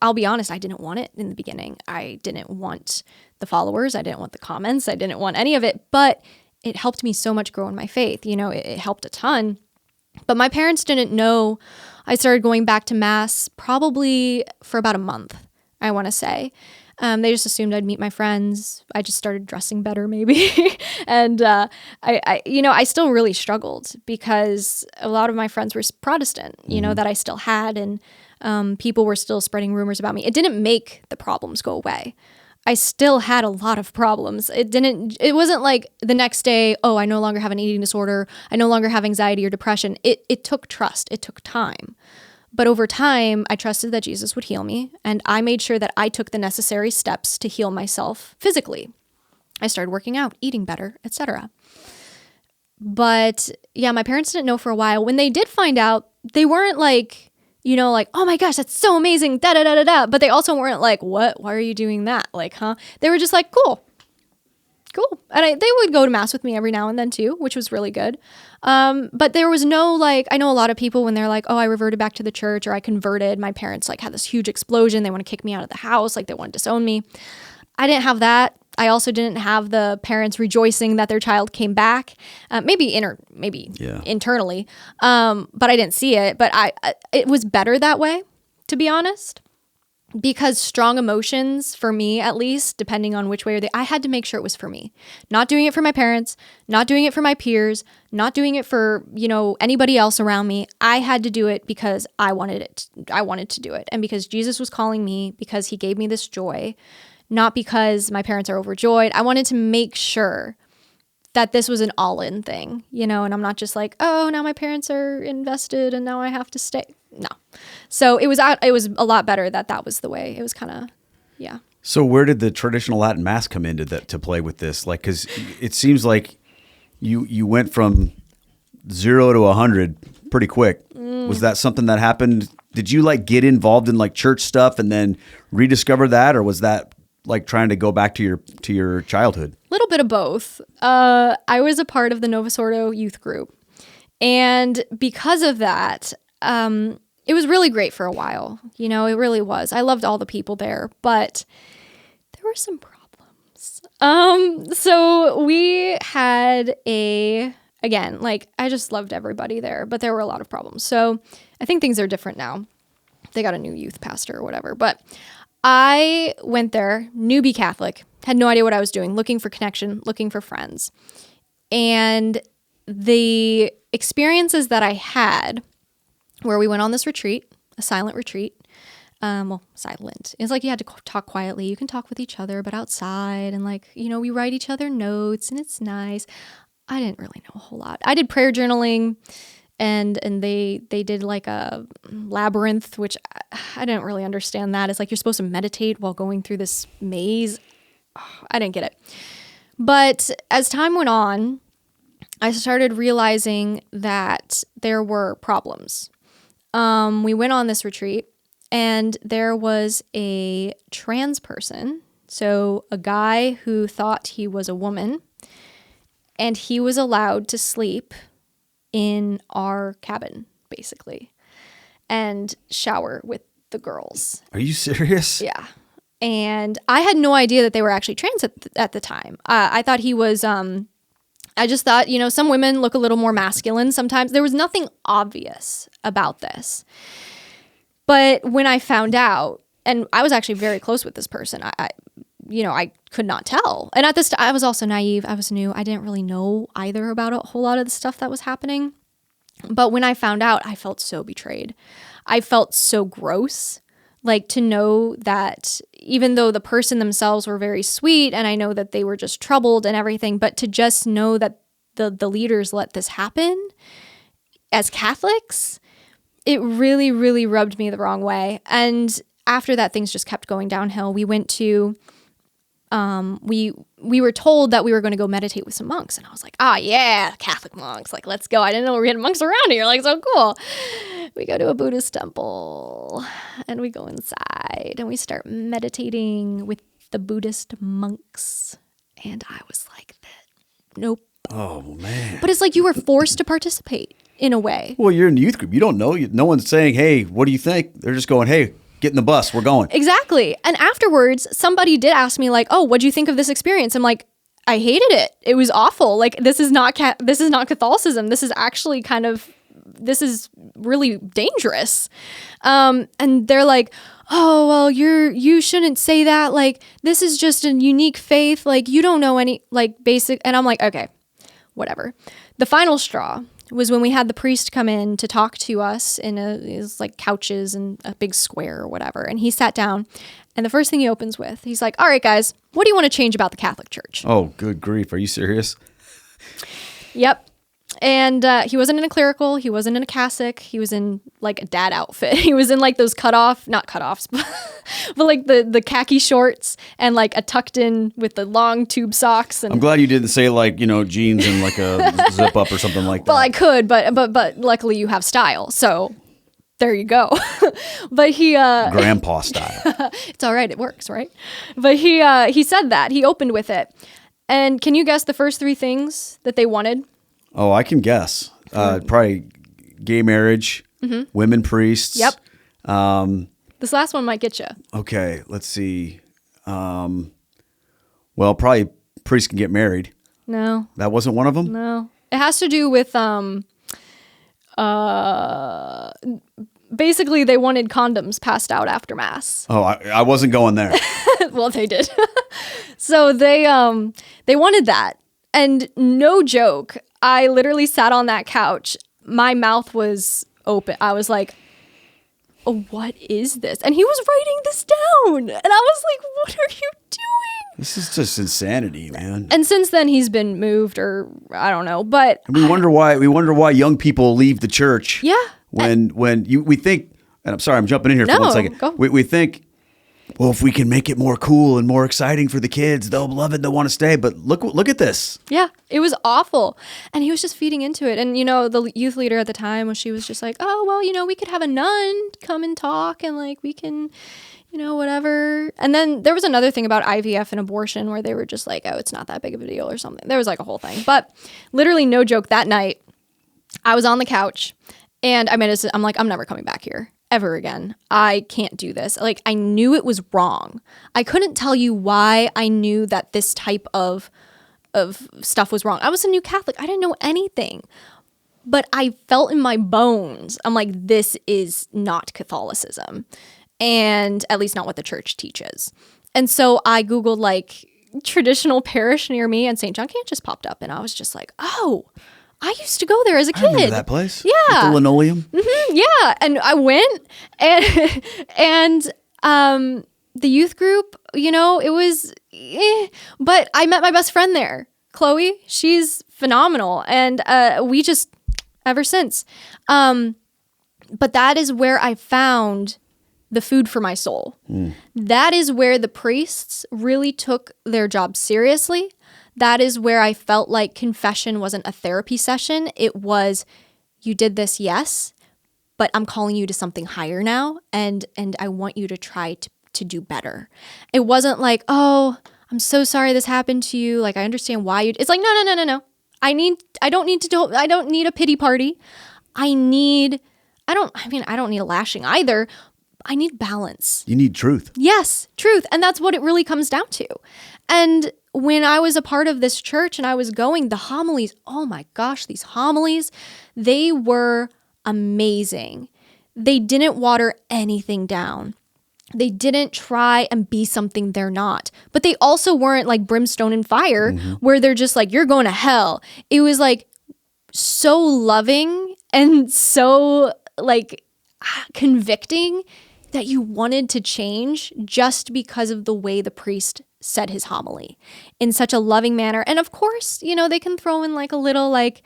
I'll be honest, I didn't want it in the beginning. I didn't want the followers. I didn't want the comments. I didn't want any of it. But it helped me so much grow in my faith. You know, it helped a ton. But my parents didn't know. I started going back to Mass probably for about a month, I want to say. They just assumed I'd meet my friends. I just started dressing better, maybe. And I still really struggled because a lot of my friends were Protestant, you know, that I still had. And people were still spreading rumors about me. It didn't make the problems go away. I still had a lot of problems. It wasn't like the next day, oh, I no longer have an eating disorder. I no longer have anxiety or depression. It took trust. It took time. But over time, I trusted that Jesus would heal me. And I made sure that I took the necessary steps to heal myself physically. I started working out, eating better, etc. But yeah, my parents didn't know for a while. When they did find out, they weren't like, you know, like, oh my gosh, that's so amazing, da da da da da. But they also weren't like, what? Why are you doing that? Like, huh? They were just like, cool. And they would go to Mass with me every now and then too, which was really good. But there was no like, I know a lot of people when they're like, oh, I reverted back to the church or I converted, my parents like had this huge explosion. They want to kick me out of the house. Like they want to disown me. I didn't have that. I also didn't have the parents rejoicing that their child came back, maybe internally, but I didn't see it. But it was better that way, to be honest, because strong emotions, for me at least, depending on which way I had to make sure it was for me. Not doing it for my parents, not doing it for my peers, not doing it for, you know, anybody else around me. I had to do it because I wanted it. I wanted to do it, and because Jesus was calling me, because he gave me this joy. Not because my parents are overjoyed. I wanted to make sure that this was an all-in thing, you know, and I'm not just like, oh, now my parents are invested and now I have to stay. No. So it was a lot better that was the way. It was kind of, yeah. So where did the traditional Latin Mass come into that to play with this? Like, because it seems like you went from 0 to 100 pretty quick. Was that something that happened? Did you like get involved in like church stuff and then rediscover that, or was that like trying to go back to your childhood? A little bit of both. I was a part of the Novus Ordo youth group. And because of that, it was really great for a while. You know, it really was. I loved all the people there, but there were some problems. So we had again, like I just loved everybody there, but there were a lot of problems. So I think things are different now. They got a new youth pastor or whatever, but I went there, newbie Catholic, had no idea what I was doing, looking for connection, looking for friends. And the experiences that I had where we went on this retreat, a silent retreat, silent. It's like you had to talk quietly. You can talk with each other, but outside, and like, you know, we write each other notes and it's nice. I didn't really know a whole lot. I did prayer journaling and they did like a labyrinth, which I didn't really understand that. It's like you're supposed to meditate while going through this maze. I didn't get it. But as time went on, I started realizing that there were problems. We went on this retreat, and there was a trans person, so a guy who thought he was a woman, and he was allowed to sleep in our cabin, basically, and shower with the girls. Are you serious? Yeah. And I had no idea that they were actually trans at the time. I thought he was, I just thought, some women look a little more masculine sometimes. There was nothing obvious about this. But when I found out, and I was actually very close with this person, I could not tell. And at this time, I was also naive. I was new. I didn't really know either about a whole lot of the stuff that was happening. But when I found out, I felt so betrayed. I felt so gross. Like, to know that even though the person themselves were very sweet, and I know that they were just troubled and everything, but to just know that the leaders let this happen as Catholics, it really, really rubbed me the wrong way. And after that, things just kept going downhill. We went to, we were told that we were going to go meditate with some monks. And I was like, yeah, Catholic monks. Like, let's go. I didn't know we had monks around here. Like, so cool. We go to a Buddhist temple and we go inside and we start meditating with the Buddhist monks. And I was like, nope. Oh, man. But it's like you were forced to participate in a way. Well, you're in the youth group. You don't know. No one's saying, hey, what do you think? They're just going, hey, get in the bus. We're going. Exactly. And afterwards, somebody did ask me like, oh, what'd you think of this experience? I'm like, I hated it. It was awful. Like, this is not Catholicism. This is actually this is really dangerous. And they're like, oh, well, you shouldn't say that. Like, this is just a unique faith. Like, you don't know any like basic. And I'm like, okay, whatever. The final straw was when we had the priest come in to talk to us in his like couches and a big square or whatever. And he sat down, and the first thing he opens with, he's like, all right, guys, what do you want to change about the Catholic Church? Oh, good grief. Are you serious? Yep. And he wasn't in a clerical. He wasn't in a cassock. He was in like a dad outfit. He was in like those not cutoffs, but like the khaki shorts and like a tucked in with the long tube socks. And I'm glad you didn't say like, jeans and like a zip up or something like that. Well, I could, but luckily you have style. So there you go. But he grandpa style. It's all right. It works, right? But he said that. He opened with it. And can you guess the first three things that they wanted? Oh, I can guess. Probably gay marriage, women priests. Yep. This last one might get you. Okay, let's see. Well, probably priests can get married. No. That wasn't one of them? No. It has to do with basically they wanted condoms passed out after mass. Oh, I wasn't going there. Well, they did. So they wanted that. And no joke, I literally sat on that couch. My mouth was open. I was like, oh, what is this? And he was writing this down. And I was like, what are you doing? This is just insanity, man. And since then he's been moved, or I don't know, but And we wonder why young people leave the church. Yeah. We think, and I'm sorry, I'm jumping in here for No, 1 second. go. We think, well, if we can make it more cool and more exciting for the kids, they'll love it. They'll want to stay. But look at this. yeah, it was awful. And he was just feeding into it. And, the youth leader at the time, she was just like, oh, well, we could have a nun come and talk and like we can, whatever. And then there was another thing about IVF and abortion where they were just like, oh, it's not that big of a deal or something. There was like a whole thing. But literally, no joke, that night I was on the couch and I'm like, I'm never coming back here ever again. I can't do this. Like, I knew it was wrong. I couldn't tell you why I knew that this type of stuff was wrong. I was a new Catholic. I didn't know anything. But I felt in my bones, I'm like, this is not Catholicism. And at least not what the church teaches. And so I Googled like traditional parish near me, and St. John Canch just popped up. And I was just like, oh, I used to go there as a kid. I remember that place. Yeah. With the linoleum. Mm-hmm, yeah. And I went and the youth group, it was, but I met my best friend there, Chloe. She's phenomenal. And ever since. But that is where I found the food for my soul. That is where the priests really took their job seriously. That is where I felt like confession wasn't a therapy session. It was, you did this, yes, but I'm calling you to something higher now, and I want you to try to do better. It wasn't like, oh, I'm so sorry this happened to you. Like, I understand why you. It's like, no. I don't need a pity party. I don't need a lashing either. I need balance. You need truth. Yes, truth. And that's what it really comes down to. And when I was a part of this church and I was going, the homilies, oh my gosh, these homilies, they were amazing. They didn't water anything down. They didn't try and be something they're not. But they also weren't like brimstone and fire where they're just like, you're going to hell. It was like so loving and so like convicting that you wanted to change just because of the way the priest said his homily in such a loving manner. And of course, they can throw in like a little like,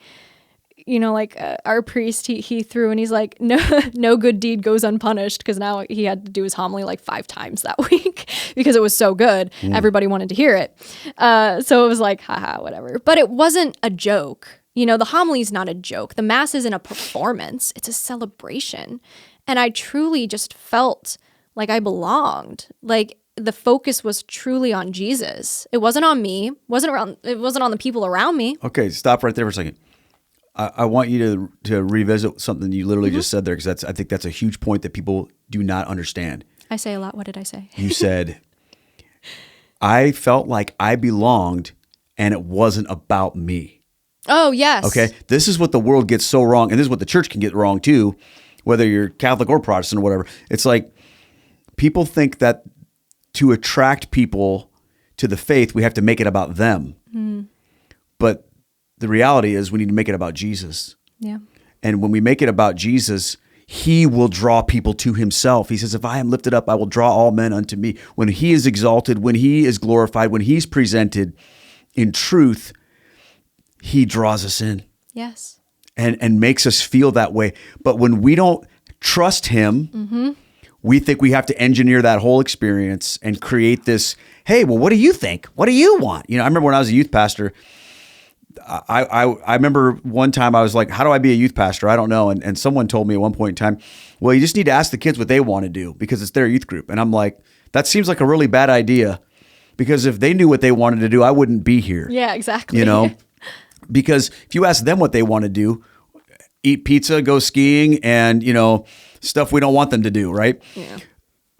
our priest, he threw and he's like, no good deed goes unpunished, because now he had to do his homily like 5 times that week because it was so good. Everybody wanted to hear it. So it was like, haha, whatever. But it wasn't a joke. The homily is not a joke. The mass isn't a performance. It's a celebration. And I truly just felt like I belonged. Like the focus was truly on Jesus. It wasn't on me. It wasn't on the people around me. Okay, stop right there for a second. I want you to revisit something you literally just said there, because I think that's a huge point that people do not understand. I say a lot. What did I say? You said, I felt like I belonged and it wasn't about me. Oh, yes. Okay, this is what the world gets so wrong, and this is what the church can get wrong too, whether you're Catholic or Protestant or whatever. It's like people think that to attract people to the faith, we have to make it about them. But the reality is we need to make it about Jesus. Yeah. And when we make it about Jesus, he will draw people to himself. He says, if I am lifted up, I will draw all men unto me. When he is exalted, when he is glorified, when he's presented in truth, he draws us in. Yes. And makes us feel that way. But when we don't trust him, we think we have to engineer that whole experience and create this, hey, well, what do you think? What do you want? I remember when I was a youth pastor, I remember one time I was like, how do I be a youth pastor? I don't know. And someone told me at one point in time, well, you just need to ask the kids what they want to do because it's their youth group. And I'm like, that seems like a really bad idea, because if they knew what they wanted to do, I wouldn't be here. Yeah, exactly. Because if you ask them what they want to do, eat pizza, go skiing, and, stuff we don't want them to do, right? Yeah.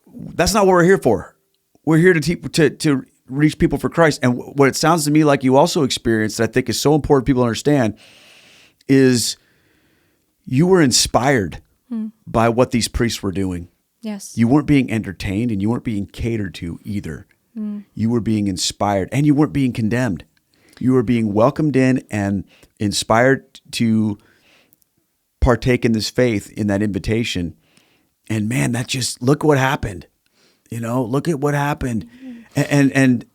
That's not what we're here for. We're here to reach people for Christ. And what it sounds to me like you also experienced, that I think is so important people understand, is you were inspired by what these priests were doing. Yes. You weren't being entertained, and you weren't being catered to either. You were being inspired, and you weren't being condemned. You were being welcomed in and inspired to partake in this faith, in that invitation. And man, that just, look what happened. Look at what happened. And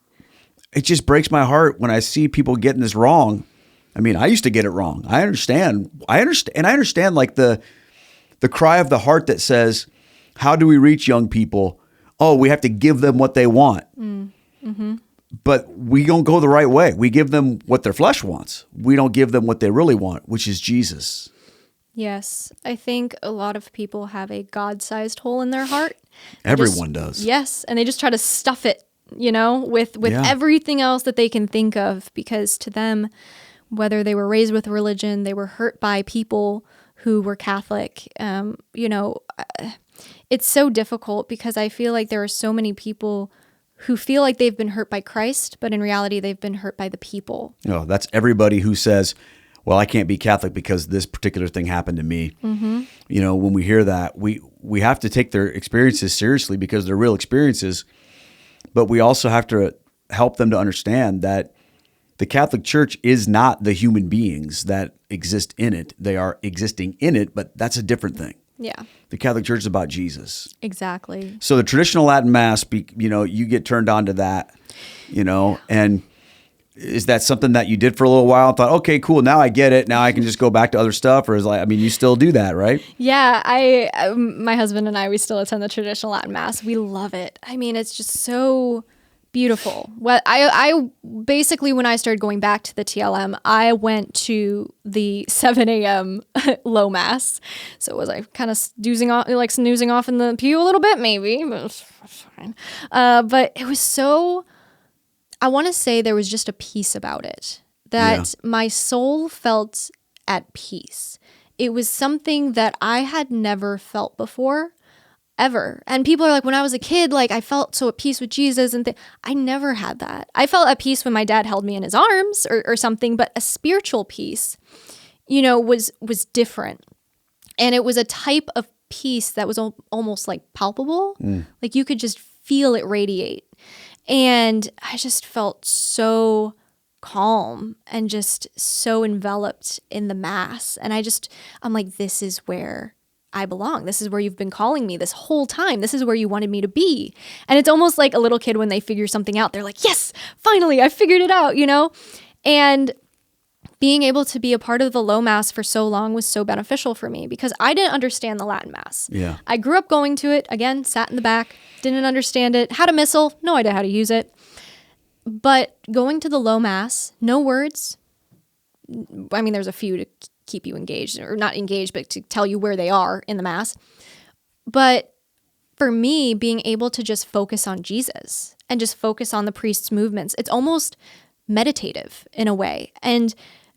it just breaks my heart when I see people getting this wrong. I mean, I used to get it wrong. I understand like the cry of the heart that says, how do we reach young people? Oh, we have to give them what they want. But we don't go the right way. We give them what their flesh wants. We don't give them what they really want, which is Jesus. Yes. I think a lot of people have a God-sized hole in their heart. Everyone does. Yes. And they just try to stuff it, with everything else that they can think of, because to them, whether they were raised with religion, they were hurt by people who were Catholic, it's so difficult, because I feel like there are so many people who feel like they've been hurt by Christ, but in reality, they've been hurt by the people. No, that's everybody who says, well, I can't be Catholic because this particular thing happened to me. When we hear that, we have to take their experiences seriously, because they're real experiences, but we also have to help them to understand that the Catholic Church is not the human beings that exist in it. They are existing in it, but that's a different thing. Yeah. The Catholic Church is about Jesus. Exactly. So the traditional Latin Mass, you get turned on to that, and is that something that you did for a little while and thought, okay, cool, now I get it. Now I can just go back to other stuff? Or is like, I mean, you still do that, right? Yeah, my husband and I, we still attend the traditional Latin Mass. We love it. I mean, it's just so beautiful. Well, I basically, when I started going back to the TLM, I went to the 7 a.m. low mass. So was I kind of snoozing off in the pew a little bit, maybe, but it was fine. But it was so, I want to say there was just a peace about it, that my soul felt at peace. It was something that I had never felt before, ever. And people are like, when I was a kid, like I felt so at peace with Jesus and I never had that. I felt at peace when my dad held me in his arms or something, but a spiritual peace, was different. And it was a type of peace that was almost like palpable. Like you could just feel it radiate. And I just felt so calm and just so enveloped in the Mass. And I'm like, this is where I belong. This is where you've been calling me this whole time. This is where you wanted me to be. And it's almost like a little kid when they figure something out. They're like, yes, finally, I figured it out, And being able to be a part of the low Mass for so long was so beneficial for me because I didn't understand the Latin Mass. Yeah. I grew up going to it, again, sat in the back, didn't understand it, had a missal, no idea how to use it. But going to the low Mass, no words. I mean, there's a few to keep you engaged, or not engaged, but to tell you where they are in the Mass. But for me, being able to just focus on Jesus and just focus on the priest's movements, it's almost meditative in a way. And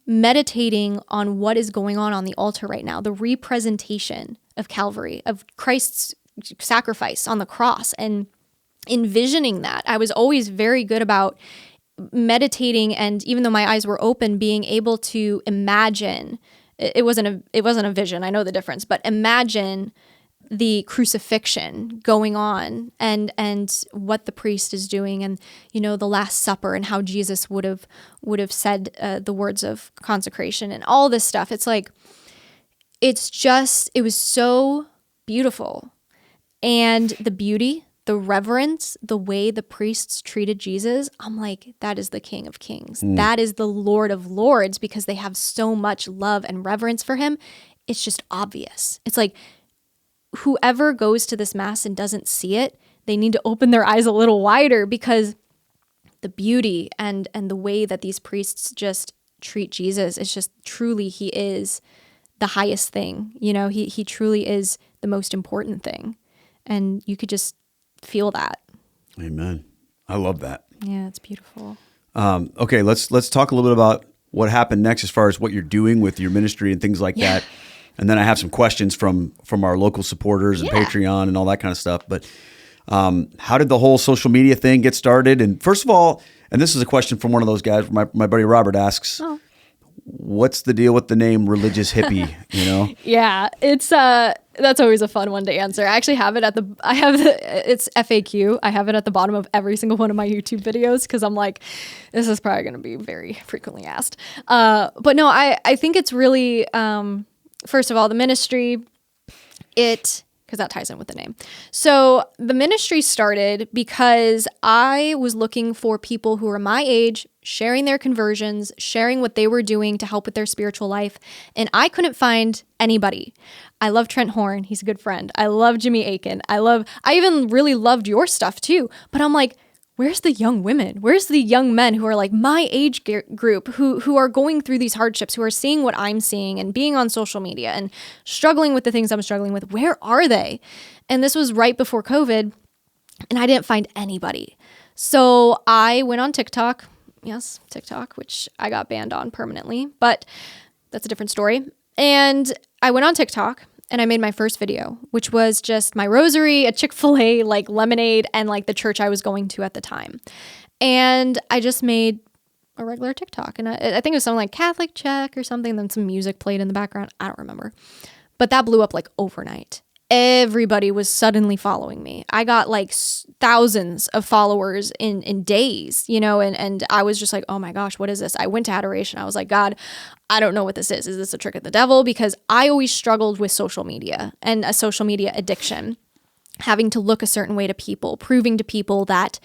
meditating on what is going on the altar right now, the representation of Calvary, of Christ's sacrifice on the cross, and envisioning that. I was always very good about meditating, and even though my eyes were open, being able to imagine. It wasn't a vision. I know the difference, but imagine the crucifixion going on and what the priest is doing, and the Last Supper and how Jesus would have said the words of consecration and all this stuff. It's like it was so beautiful, and the beauty, the reverence, the way the priests treated Jesus, I'm like, that is the King of Kings. That is the Lord of Lords, because they have so much love and reverence for him. It's just obvious. It's like whoever goes to this Mass and doesn't see it, they need to open their eyes a little wider, because the beauty and the way that these priests just treat Jesus is just truly, he is the highest thing. He truly is the most important thing. And you could just feel that. Amen. I love that. Yeah, it's beautiful. Okay, let's talk a little bit about what happened next as far as what you're doing with your ministry and things like that. And then I have some questions from our local supporters and Patreon and all that kind of stuff. But how did the whole social media thing get started? And first of all, and this is a question from one of those guys, my buddy Robert asks, what's the deal with the name Religious Hippie, Yeah, it's that's always a fun one to answer. I actually have it it's FAQ. I have it at the bottom of every single one of my YouTube videos, because I'm like, this is probably going to be very frequently asked. But no, I think it's really, first of all, the ministry, because that ties in with the name. So the ministry started because I was looking for people who were my age, sharing their conversions, sharing what they were doing to help with their spiritual life. And I couldn't find anybody. I love Trent Horn. He's a good friend. I love Jimmy Akin. I even really loved your stuff too. But I'm like, where's the young women? Where's the young men who are like my age group, who are going through these hardships, who are seeing what I'm seeing and being on social media and struggling with the things I'm struggling with? Where are they? And this was right before COVID, and I didn't find anybody. So I went on TikTok. Yes, TikTok, which I got banned on permanently, but that's a different story. And I went on TikTok, and I made my first video, which was just my rosary, a Chick-fil-A, like lemonade, and like the church I was going to at the time. And I just made a regular TikTok. And I think it was something like Catholic Check or something. Then some music played in the background. I don't remember. But that blew up like overnight. Everybody was suddenly following me. I got like thousands of followers in days, and I was just like, oh my gosh, what is this? I went to adoration. I was like, God, I don't know what this is. Is this a trick of the devil? Because I always struggled with social media and a social media addiction. having to look a certain way to people, proving to people that,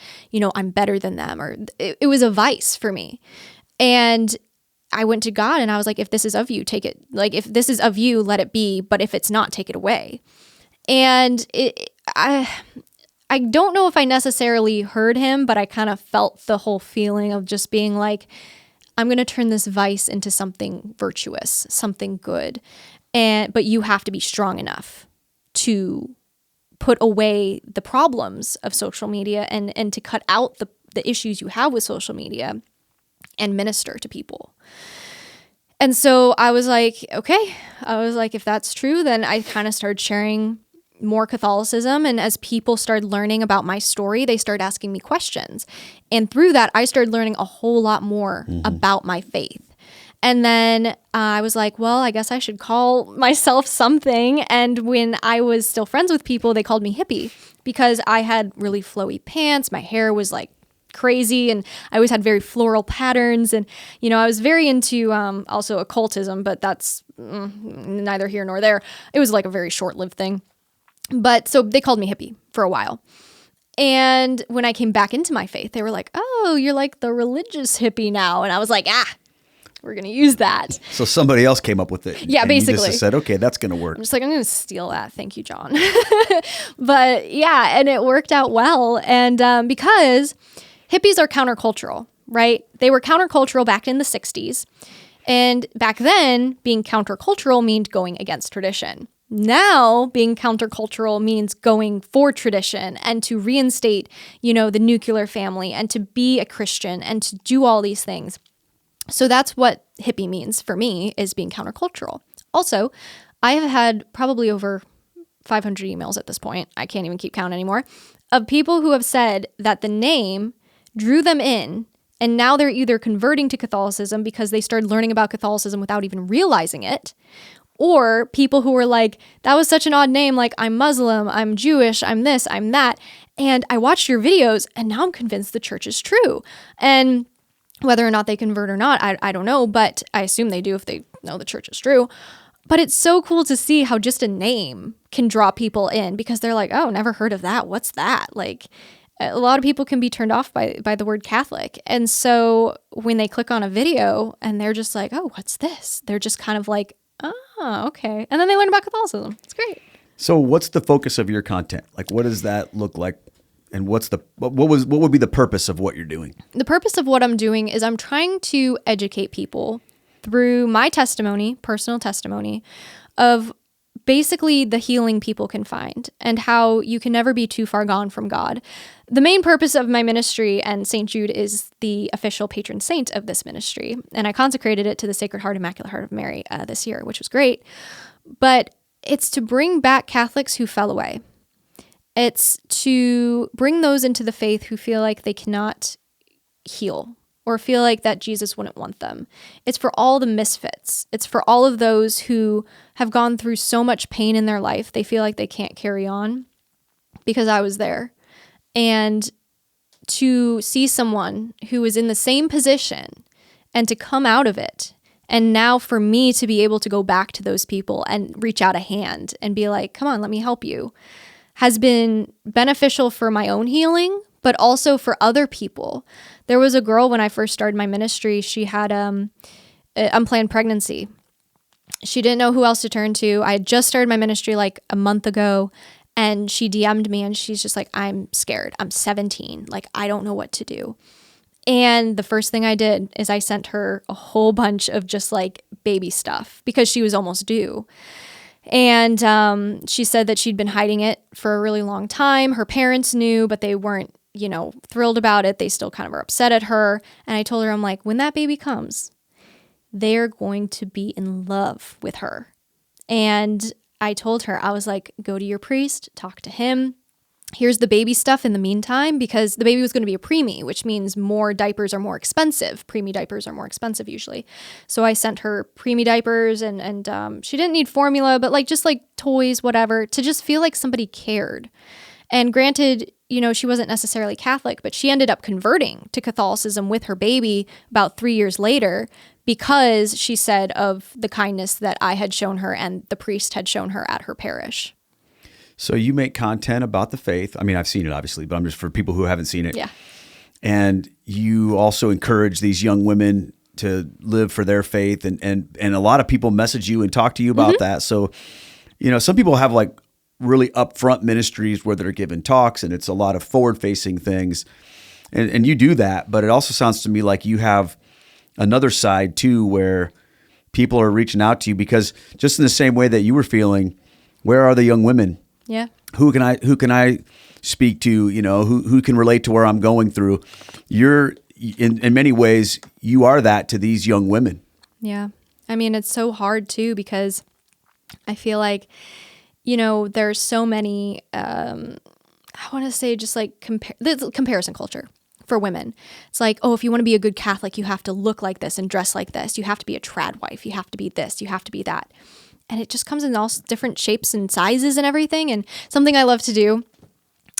I'm better than them, or it was a vice for me. And I went to God and I was like, if this is of you, take it. Like, if this is of you, let it be. But if it's not, take it away. And I don't know if I necessarily heard him, but I kind of felt the whole feeling of just being like, I'm going to turn this vice into something virtuous, something good. But you have to be strong enough to put away the problems of social media and to cut out the issues you have with social media and minister to people. And so I was like, okay. I was like, if that's true, then I kind of started sharing more Catholicism. And as people started learning about my story, they started asking me questions. And through that, I started learning a whole lot more about my faith. And then I was like, well, I guess I should call myself something. And when I was still friends with people, they called me Hippie because I had really flowy pants. My hair was like crazy, and I always had very floral patterns. And, I was very into also occultism, but that's neither here nor there. It was like a very short-lived thing. But so they called me Hippie for a while. And when I came back into my faith, they were like, oh, you're like the religious hippie now. And I was like, we're going to use that. So somebody else came up with it. Yeah, and basically. You just said, okay, that's going to work. I'm just like, I'm going to steal that. Thank you, John. But yeah, and it worked out well. And because hippies are countercultural, right? They were countercultural back in the 60s. And back then, being countercultural meant going against tradition. Now, being countercultural means going for tradition and to reinstate, the nuclear family and to be a Christian and to do all these things. So that's what hippie means for me, is being countercultural. Also, I have had probably over 500 emails at this point, I can't even keep count anymore, of people who have said that the name drew them in, and now they're either converting to Catholicism because they started learning about Catholicism without even realizing it, or people who were like, that was such an odd name, like, I'm Muslim, I'm Jewish, I'm this, I'm that, and I watched your videos, and now I'm convinced the church is true. And whether or not they convert or not, I don't know, but I assume they do if they know the church is true. But it's so cool to see how just a name can draw people in, because they're like, oh, never heard of that. What's that? Like, a lot of people can be turned off by the word Catholic. And so when they click on a video and they're just like, oh, what's this? They're just kind of like, oh, okay. And then they learn about Catholicism. It's great. So what's the focus of your content? Like, what does that look like? And what would be the purpose of what you're doing? The purpose of what I'm doing is I'm trying to educate people through my testimony, personal testimony, of basically the healing people can find and how you can never be too far gone from God. The main purpose of my ministry, and St. Jude is the official patron saint of this ministry, and I consecrated it to the Sacred Heart, Immaculate Heart of Mary this year, which was great. But it's to bring back Catholics who fell away. It's to bring those into the faith who feel like they cannot heal or feel like that Jesus wouldn't want them. It's for all the misfits. It's for all of those who have gone through so much pain in their life, they feel like they can't carry on, because I was there. And to see someone who is in the same position and to come out of it, and now for me to be able to go back to those people and reach out a hand and be like, come on, let me help you, has been beneficial for my own healing, but also for other people. There was a girl when I first started my ministry, she had an unplanned pregnancy. She didn't know who else to turn to. I had just started my ministry like a month ago, and she DM'd me and she's just like, I'm scared. I'm 17. Like, I don't know what to do. And the first thing I did is I sent her a whole bunch of just like baby stuff because she was almost due. And she said that she'd been hiding it for a really long time. Her parents knew, but they weren't, thrilled about it. They still kind of were upset at her. And I told her, I'm like, when that baby comes, they're going to be in love with her. And I told her, I was like, go to your priest, talk to him. Here's the baby stuff in the meantime, because the baby was going to be a preemie, which means more diapers are more expensive. Preemie diapers are more expensive usually. So I sent her preemie diapers and she didn't need formula, but just toys, whatever, to just feel like somebody cared. And granted, she wasn't necessarily Catholic, but she ended up converting to Catholicism with her baby about 3 years later, because she said of the kindness that I had shown her and the priest had shown her at her parish. So you make content about the faith. I mean, I've seen it obviously, but I'm just for people who haven't seen it. Yeah. And you also encourage these young women to live for their faith, and a lot of people message you and talk to you about that. So, some people have like really upfront ministries where they're giving talks and it's a lot of forward facing things. And you do that, but it also sounds to me like you have another side too, where people are reaching out to you because just in the same way that you were feeling, where are the young women? Yeah. Who can I speak to, who can relate to where I'm going through? You're in many ways, you are that to these young women. Yeah. I mean, it's so hard too, because I feel like, there's so many, I want to say just like comparison culture for women. It's like, oh, if you want to be a good Catholic, you have to look like this and dress like this. You have to be a trad wife. You have to be this. You have to be that. And it just comes in all different shapes and sizes and everything. And something I love to do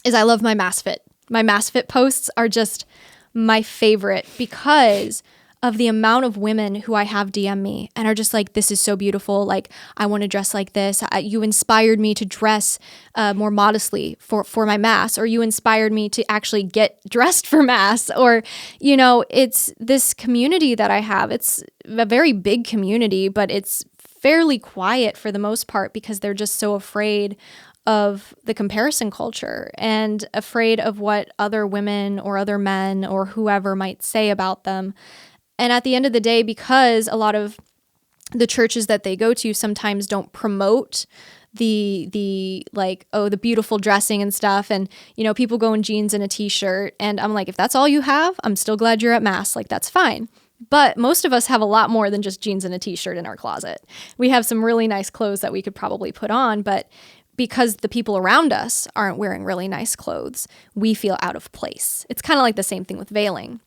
is I love my mass fit. My mass fit posts are just my favorite because of the amount of women who I have DM me and are just like, this is so beautiful. Like, I want to dress like this. You inspired me to dress more modestly for my mass, or you inspired me to actually get dressed for mass. Or, it's this community that I have. It's a very big community, but it's fairly quiet for the most part because they're just so afraid of the comparison culture and afraid of what other women or other men or whoever might say about them. And at the end of the day, because a lot of the churches that they go to sometimes don't promote the like, oh, the beautiful dressing and stuff. And, people go in jeans and a t-shirt. And I'm like, if that's all you have, I'm still glad you're at mass. Like, that's fine. But most of us have a lot more than just jeans and a t-shirt in our closet. We have some really nice clothes that we could probably put on, but because the people around us aren't wearing really nice clothes, we feel out of place. It's kind of like the same thing with veiling.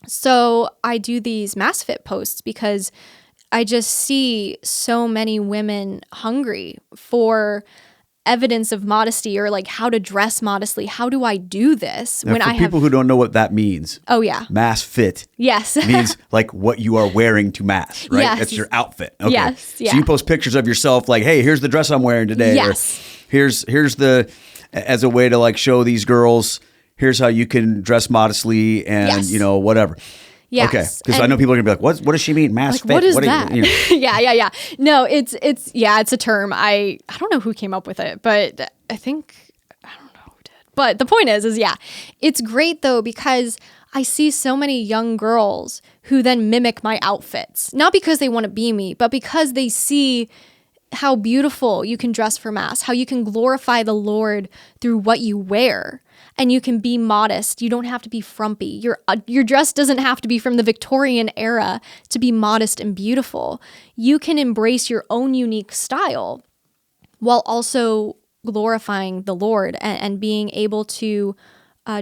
So I do these mass fit posts because I just see so many women hungry for evidence of modesty, or like how to dress modestly. How do I do this now, for people who don't know what that means? Oh yeah, mass fit. Yes, means like what you are wearing to mass, right? Yes. That's your outfit. Okay. Yes. Yeah. So you post pictures of yourself, like, hey, here's the dress I'm wearing today. Yes. Or here's as a way to like show these girls, here's how you can dress modestly and whatever. Yes. Okay, because I know people are gonna be like, "What does she mean, mass fit? What is that?" Yeah. No, it's a term. I don't know who came up with it, but I don't know who did. But the point is it's great though because I see so many young girls who then mimic my outfits, not because they want to be me, but because they see how beautiful you can dress for mass, how you can glorify the Lord through what you wear. And you can be modest. You don't have to be frumpy. Your dress doesn't have to be from the Victorian era to be modest and beautiful. You can embrace your own unique style while also glorifying the Lord and being able to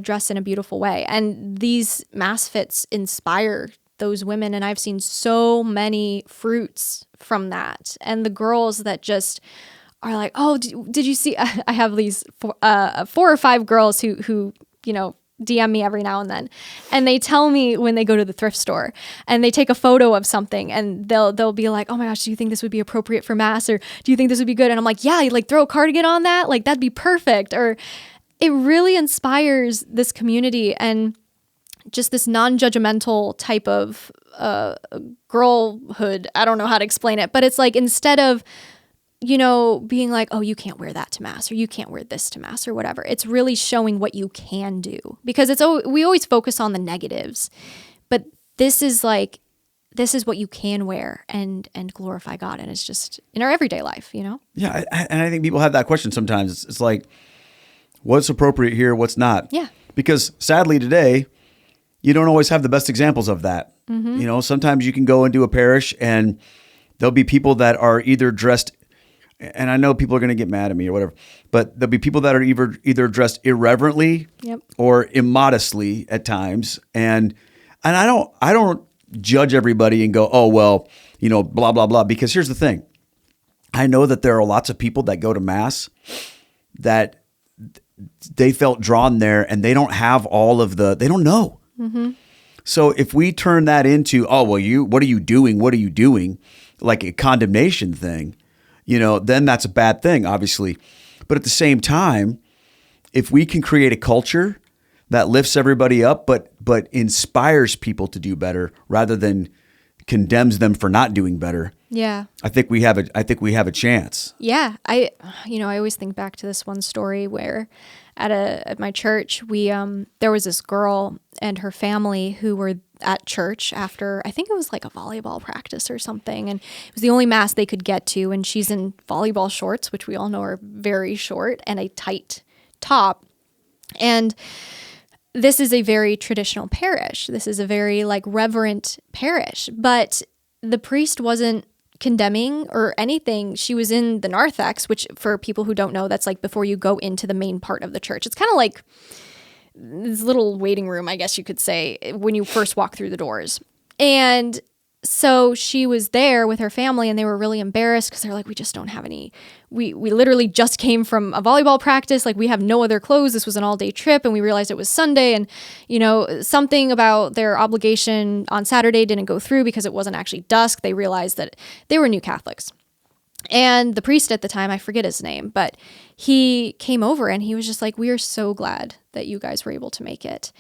dress in a beautiful way. And these mass fits inspire those women. And I've seen so many fruits from that. And the girls that just are like, oh, did you see? I have these 4 or 5 girls who DM me every now and then, and they tell me when they go to the thrift store and they take a photo of something, and they'll be like, oh my gosh, do you think this would be appropriate for mass, or do you think this would be good? And I'm like, yeah, like throw a cardigan on that, like that'd be perfect. Or it really inspires this community and just this non-judgmental type of girlhood. I don't know how to explain it, but it's like instead of being like, oh, you can't wear that to mass, or you can't wear this to mass, or whatever. It's really showing what you can do, because we always focus on the negatives, but this is what you can wear and glorify God. And it's just in our everyday life, Yeah. And I think people have that question sometimes. It's like, what's appropriate here? What's not? Yeah. Because sadly today, you don't always have the best examples of that. Mm-hmm. Sometimes you can go into a parish and there'll be people that are either dressed, and I know people are going to get mad at me or whatever, but there'll be people that are either dressed irreverently or immodestly at times. And I don't judge everybody and go, oh, well, blah, blah, blah. Because here's the thing. I know that there are lots of people that go to mass that they felt drawn there and they don't have they don't know. Mm-hmm. So if we turn that into, oh, well, what are you doing? What are you doing? Like a condemnation thing, then that's a bad thing, obviously. But at the same time, if we can create a culture that lifts everybody up, but inspires people to do better rather than condemns them for not doing better. Yeah. I think we have a chance. Yeah. I always think back to this one story where at my church, there was this girl and her family who were at church after, I think it was like a volleyball practice or something. And it was the only mass they could get to. And she's in volleyball shorts, which we all know are very short, and a tight top. And this is a very traditional parish. This is a very like reverent parish, but the priest wasn't condemning or anything. She was in the narthex, which for people who don't know, that's like before you go into the main part of the church. It's kind of like this little waiting room, I guess you could say, when you first walk through the doors. And so she was there with her family, and they were really embarrassed because they're like, we just don't have any. We literally just came from a volleyball practice. Like, we have no other clothes. This was an all-day trip, and we realized it was Sunday. And, something about their obligation on Saturday didn't go through because it wasn't actually dusk. They realized that they were new Catholics. And the priest at the time, I forget his name, but he came over and he was just like, we are so glad that you guys were able to make it.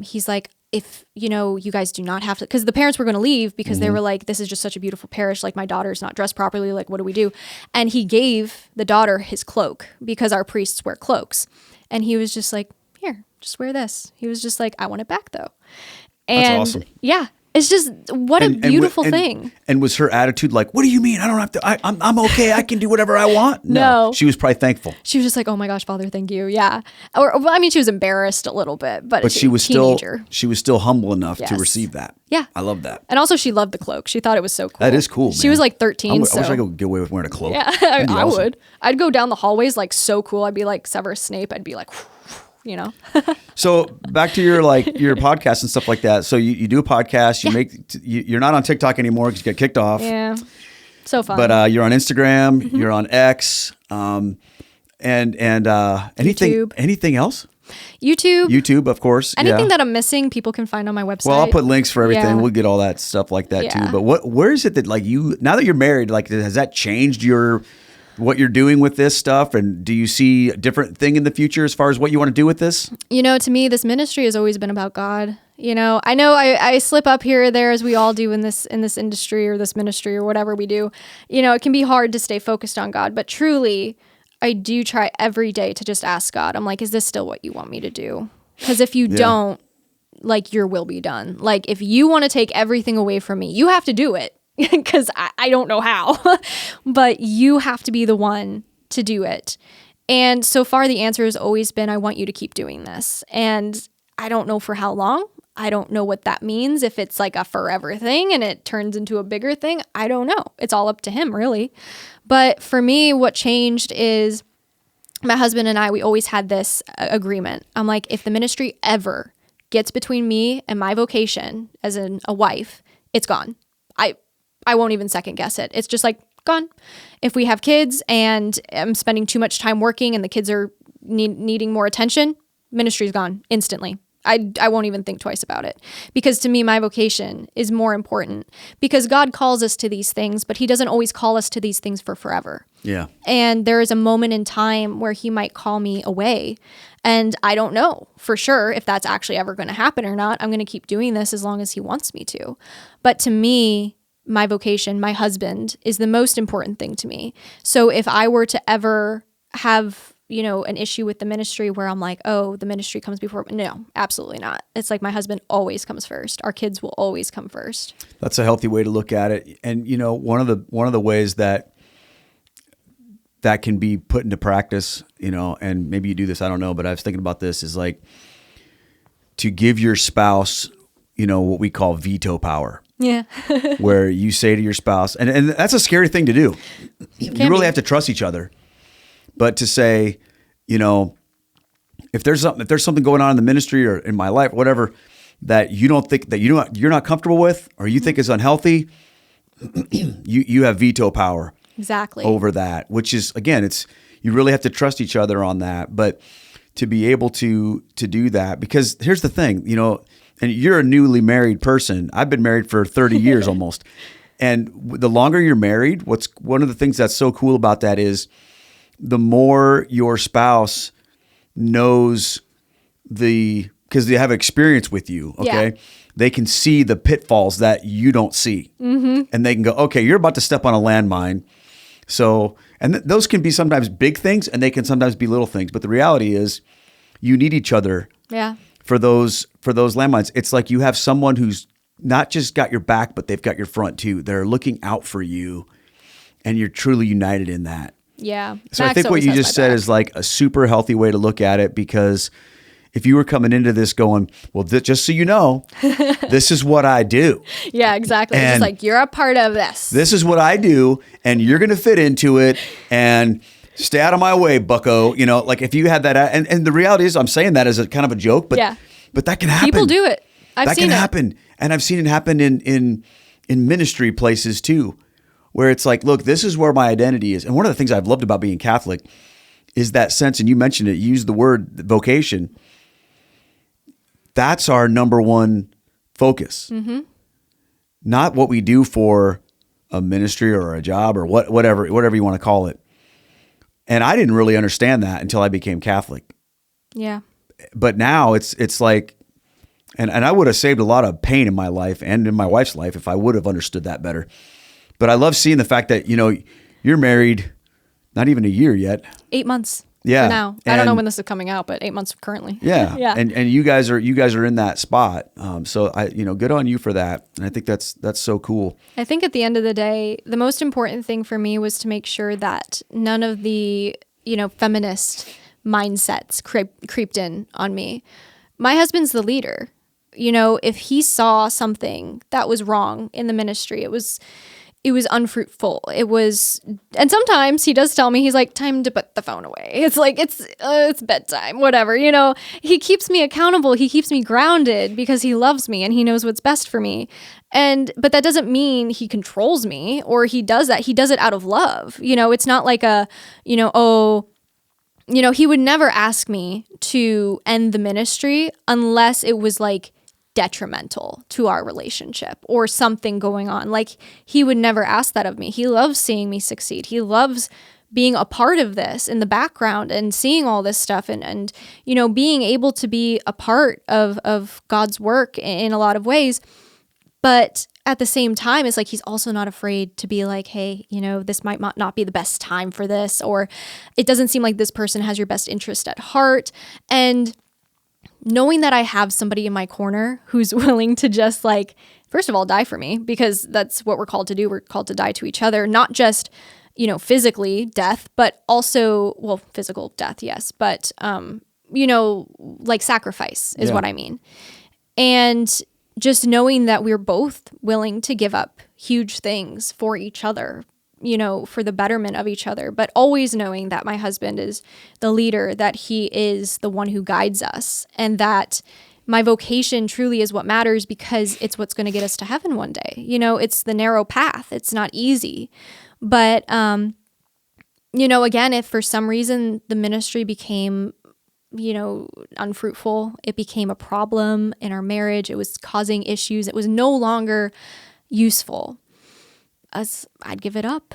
He's like, if, you guys do not have to, because the parents were going to leave because they were like, this is just such a beautiful parish. Like, my daughter's not dressed properly. Like, what do we do? And he gave the daughter his cloak because our priests wear cloaks. And he was just like, here, just wear this. He was just like, I want it back though. And that's awesome. Yeah. It's just what a beautiful thing. And was her attitude like, what do you mean? I don't have to, I'm okay. I can do whatever I want. No. She was probably thankful. She was just like, oh my gosh, Father, thank you. Yeah. She was embarrassed a little bit, but she was teenager. She was still humble enough Yes. to receive that. Yeah. I love that. And also she loved the cloak. She thought it was so cool. That is cool, She man. was like 13. I wish I could get away with wearing a cloak. Yeah, That'd be I awesome. would. I'd go down the hallways like so cool. I'd be like Severus Snape. I'd be like, So back to your podcast and stuff like that. So you do a podcast. You're not on TikTok anymore because you got kicked off. Yeah. So fun. But you're on Instagram. You're on X. And anything YouTube. anything else? YouTube, of course. Anything that I'm missing, people can find on my website. Well, I'll put links for everything. Yeah. We'll get all that stuff like that Yeah. too. But where is it that like you, now that you're married, like has that changed what you're doing with this stuff? And do you see a different thing in the future as far as what you want to do with this? To me, this ministry has always been about God. I know I slip up here or there, as we all do in this industry or this ministry or whatever we do. It can be hard to stay focused on God, but truly, I do try every day to just ask God. I'm like, is this still what you want me to do? Because if you don't, like, your will be done. Like, if you want to take everything away from me, you have to do it. Because I don't know how, but you have to be the one to do it. And so far, the answer has always been, I want you to keep doing this. And I don't know for how long. I don't know what that means. If it's like a forever thing and it turns into a bigger thing, I don't know. It's all up to him, really. But for me, what changed is my husband and I, we always had this agreement. I'm like, if the ministry ever gets between me and my vocation as a wife, it's gone. I won't even second guess it. It's just like gone. If we have kids and I'm spending too much time working and the kids are needing more attention, ministry's gone instantly. I won't even think twice about it, because to me, my vocation is more important, because God calls us to these things, but he doesn't always call us to these things for forever. Yeah. And there is a moment in time where he might call me away. And I don't know for sure if that's actually ever going to happen or not. I'm going to keep doing this as long as he wants me to. But to me, my vocation, my husband, is the most important thing to me. So if I were to ever have, an issue with the ministry where I'm like, oh, the ministry comes before, no, absolutely not. It's like my husband always comes first. Our kids will always come first. That's a healthy way to look at it. And one of the ways that can be put into practice, and maybe you do this, I don't know, but I was thinking about this, is like to give your spouse, what we call veto power. Yeah. Where you say to your spouse, and that's a scary thing to do. You really have to trust each other. But to say, if there's something going on in the ministry or in my life, whatever, that you don't think that you're not comfortable with, or you think is unhealthy, you have veto power. Exactly. Over that, which is, again, you really have to trust each other on that. But to be able to do that, because here's the thing, and you're a newly married person. I've been married for 30 years almost. And the longer you're married, one of the things that's so cool about that is the more your spouse knows because they have experience with you, okay? Yeah. They can see the pitfalls that you don't see. And they can go, okay, you're about to step on a landmine. So, and those can be sometimes big things and they can sometimes be little things. But the reality is you need each other Yeah. for those landmines. It's like you have someone who's not just got your back, but they've got your front too. They're looking out for you and you're truly united in that. Yeah. So I Max think what always you has just my said back. is like a super healthy way to look at it, because if you were coming into this going, well, just so you know, this is what I do. Yeah, exactly. It's And just like, you're a part of this. This is what I do, and you're going to fit into it, and stay out of my way, bucko. You know, like if you had that, and the reality is I'm saying that as a kind of a joke, but Yeah. but that can happen. People do it. I've that seen can it. happen. And I've seen it happen in ministry places too, where it's like, look, this is where my identity is. And one of the things I've loved about being Catholic is that sense, and you mentioned it, you used the word vocation. That's our number one focus. Not what we do for a ministry or a job or whatever you want to call it. And I didn't really understand that until I became Catholic. Yeah. But now it's like, and I would have saved a lot of pain in my life and in my wife's life if I would have understood that better. But I love seeing the fact that, you know, you're married not even a year yet. 8 months. Yeah. For now. I don't know And- when this is coming out, but 8 months currently. Yeah. Yeah. And you guys are in that spot. So good on you for that. And I think that's so cool. I think at the end of the day, the most important thing for me was to make sure that none of the, feminist mindsets creeped in on me. My husband's the leader. If he saw something that was wrong in the ministry, it was unfruitful. And sometimes he does tell me, he's like, time to put the phone away. It's like, it's bedtime, whatever, he keeps me accountable. He keeps me grounded because he loves me and he knows what's best for me. But that doesn't mean he controls me or he does that. He does it out of love. It's not like he would never ask me to end the ministry unless it was like detrimental to our relationship or something going on. Like, he would never ask that of me. He loves seeing me succeed. He loves being a part of this in the background and seeing all this stuff and being able to be a part of God's work in a lot of ways. But at the same time, it's like he's also not afraid to be like, hey, this might not be the best time for this, or it doesn't seem like this person has your best interest at heart. And knowing that I have somebody in my corner who's willing to just like, first of all, die for me, because that's what we're called to do. We're called to die to each other, not just, physically death, but also, well, physical death, yes. But, like sacrifice is what I mean. And just knowing that we're both willing to give up huge things for each other, for the betterment of each other, but always knowing that my husband is the leader, that he is the one who guides us, and that my vocation truly is what matters because it's what's going to get us to heaven one day. It's the narrow path. It's not easy. But, again, if for some reason the ministry became unfruitful, it became a problem in our marriage, it was causing issues, it was no longer useful, I'd give it up.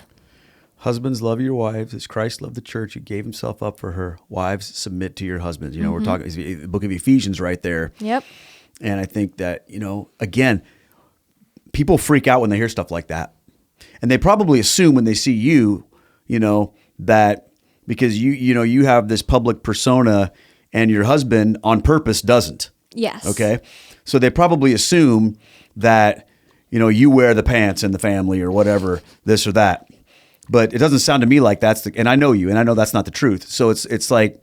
Husbands, love your wives as Christ loved the church. He gave himself up for her. Wives, submit to your husbands. We're talking the book of Ephesians right there. Yep. And I think that, again, people freak out when they hear stuff like that. And they probably assume when they see you, that because you have this public persona and your husband on purpose doesn't. Yes. Okay. So they probably assume that, you wear the pants in the family or whatever, this or that. But it doesn't sound to me like and I know you, and I know that's not the truth. So it's like,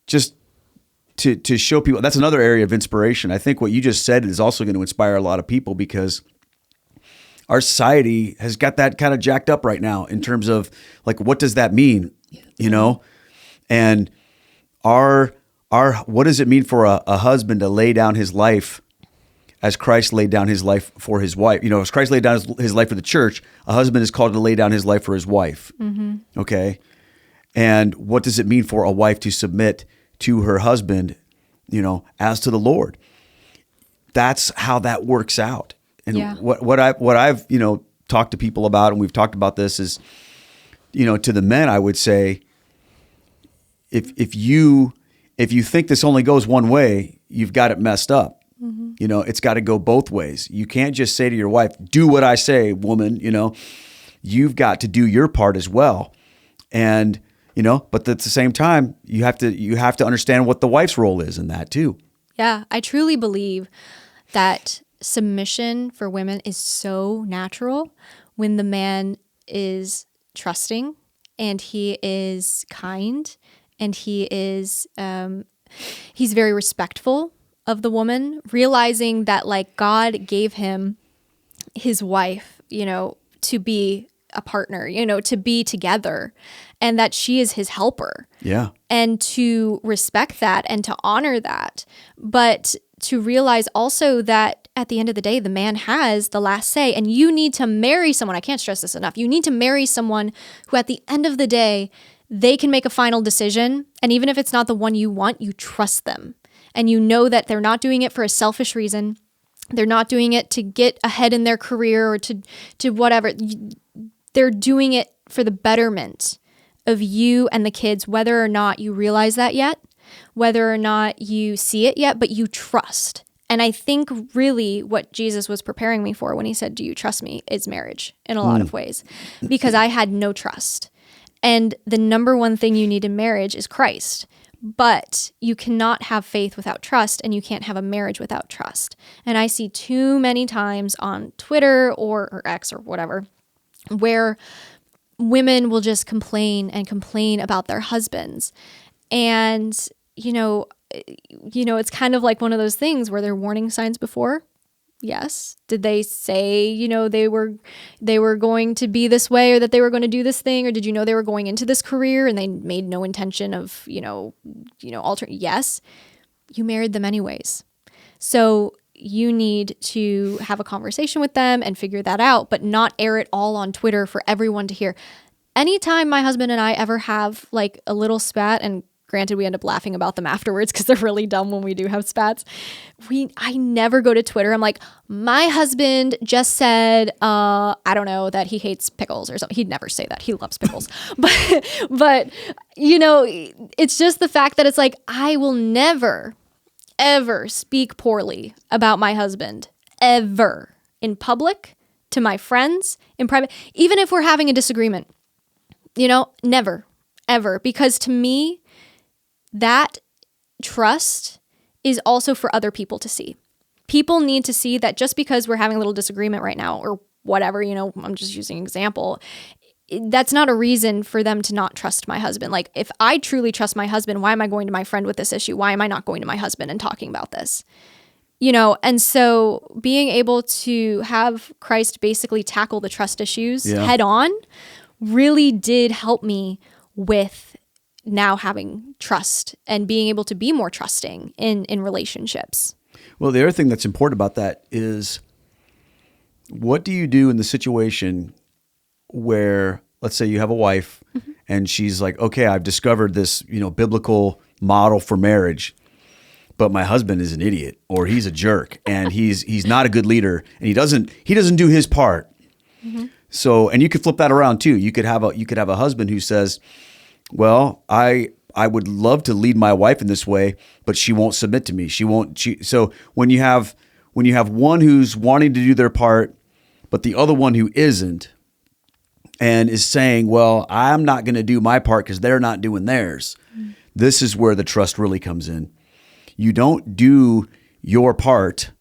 just to show people, that's another area of inspiration. I think what you just said is also going to inspire a lot of people, because our society has got that kind of jacked up right now in terms of like, what does that mean? And what does it mean for a husband to lay down his life as Christ laid down his life for his wife? As Christ laid down his life for the church, a husband is called to lay down his life for his wife. Mm-hmm. Okay. And what does it mean for a wife to submit to her husband, as to the Lord? That's how that works out. And what I've talked to people about, and we've talked about this, is to the men, I would say, if you think this only goes one way, you've got it messed up. It's got to go both ways. You can't just say to your wife, do what I say, woman, you've got to do your part as well. And, but at the same time, you have to understand what the wife's role is in that too. Yeah, I truly believe that submission for women is so natural when the man is trusting and he is kind and he is, he's very respectful of the woman, realizing that like God gave him his wife, to be a partner, to be together, and that she is his helper. Yeah. And to respect that and to honor that. But to realize also that at the end of the day, the man has the last say, and you need to marry someone. I can't stress this enough. You need to marry someone who at the end of the day, they can make a final decision. And even if it's not the one you want, you trust them. And you know that they're not doing it for a selfish reason. They're not doing it to get ahead in their career or to whatever. They're doing it for the betterment of you and the kids, whether or not you realize that yet, whether or not you see it yet, but you trust. And I think really what Jesus was preparing me for when he said, do you trust me, is marriage in a lot of ways, because I had no trust. And the number one thing you need in marriage is Christ. But you cannot have faith without trust, and you can't have a marriage without trust. And I see too many times on Twitter or X or whatever, where women will just complain and complain about their husbands. And, it's kind of like one of those things where there are warning signs before. Yes. Did they say, they were going to be this way, or that they were going to do this thing? Or did you know they were going into this career and they made no intention of, altering? Yes. You married them anyways. So you need to have a conversation with them and figure that out, but not air it all on Twitter for everyone to hear. Anytime my husband and I ever have like a little spat, and granted, we end up laughing about them afterwards because they're really dumb when we do have spats. I never go to Twitter. I'm like, my husband just said, I don't know, that he hates pickles or something. He'd never say that. He loves pickles. But it's just the fact that it's like, I will never, ever speak poorly about my husband, ever, in public, to my friends, in private, even if we're having a disagreement, never, ever. Because to me, that trust is also for other people to see. People need to see that just because we're having a little disagreement right now or whatever, I'm just using an example, that's not a reason for them to not trust my husband. Like, if I truly trust my husband, why am I going to my friend with this issue? Why am I not going to my husband and talking about this? And so being able to have Christ basically tackle the trust issues head on really did help me with now having trust and being able to be more trusting in relationships. Well, the other thing that's important about that is, what do you do in the situation where, let's say you have a wife and she's like, okay, I've discovered this, biblical model for marriage, but my husband is an idiot, or he's a jerk, and he's not a good leader, and he doesn't do his part. So, and you could flip that around too. You could have a husband who says, well, I would love to lead my wife in this way, but she won't submit to me. So when you have one who's wanting to do their part, but the other one who isn't, and is saying, well, I'm not going to do my part because they're not doing theirs. This is where the trust really comes in. You don't do your part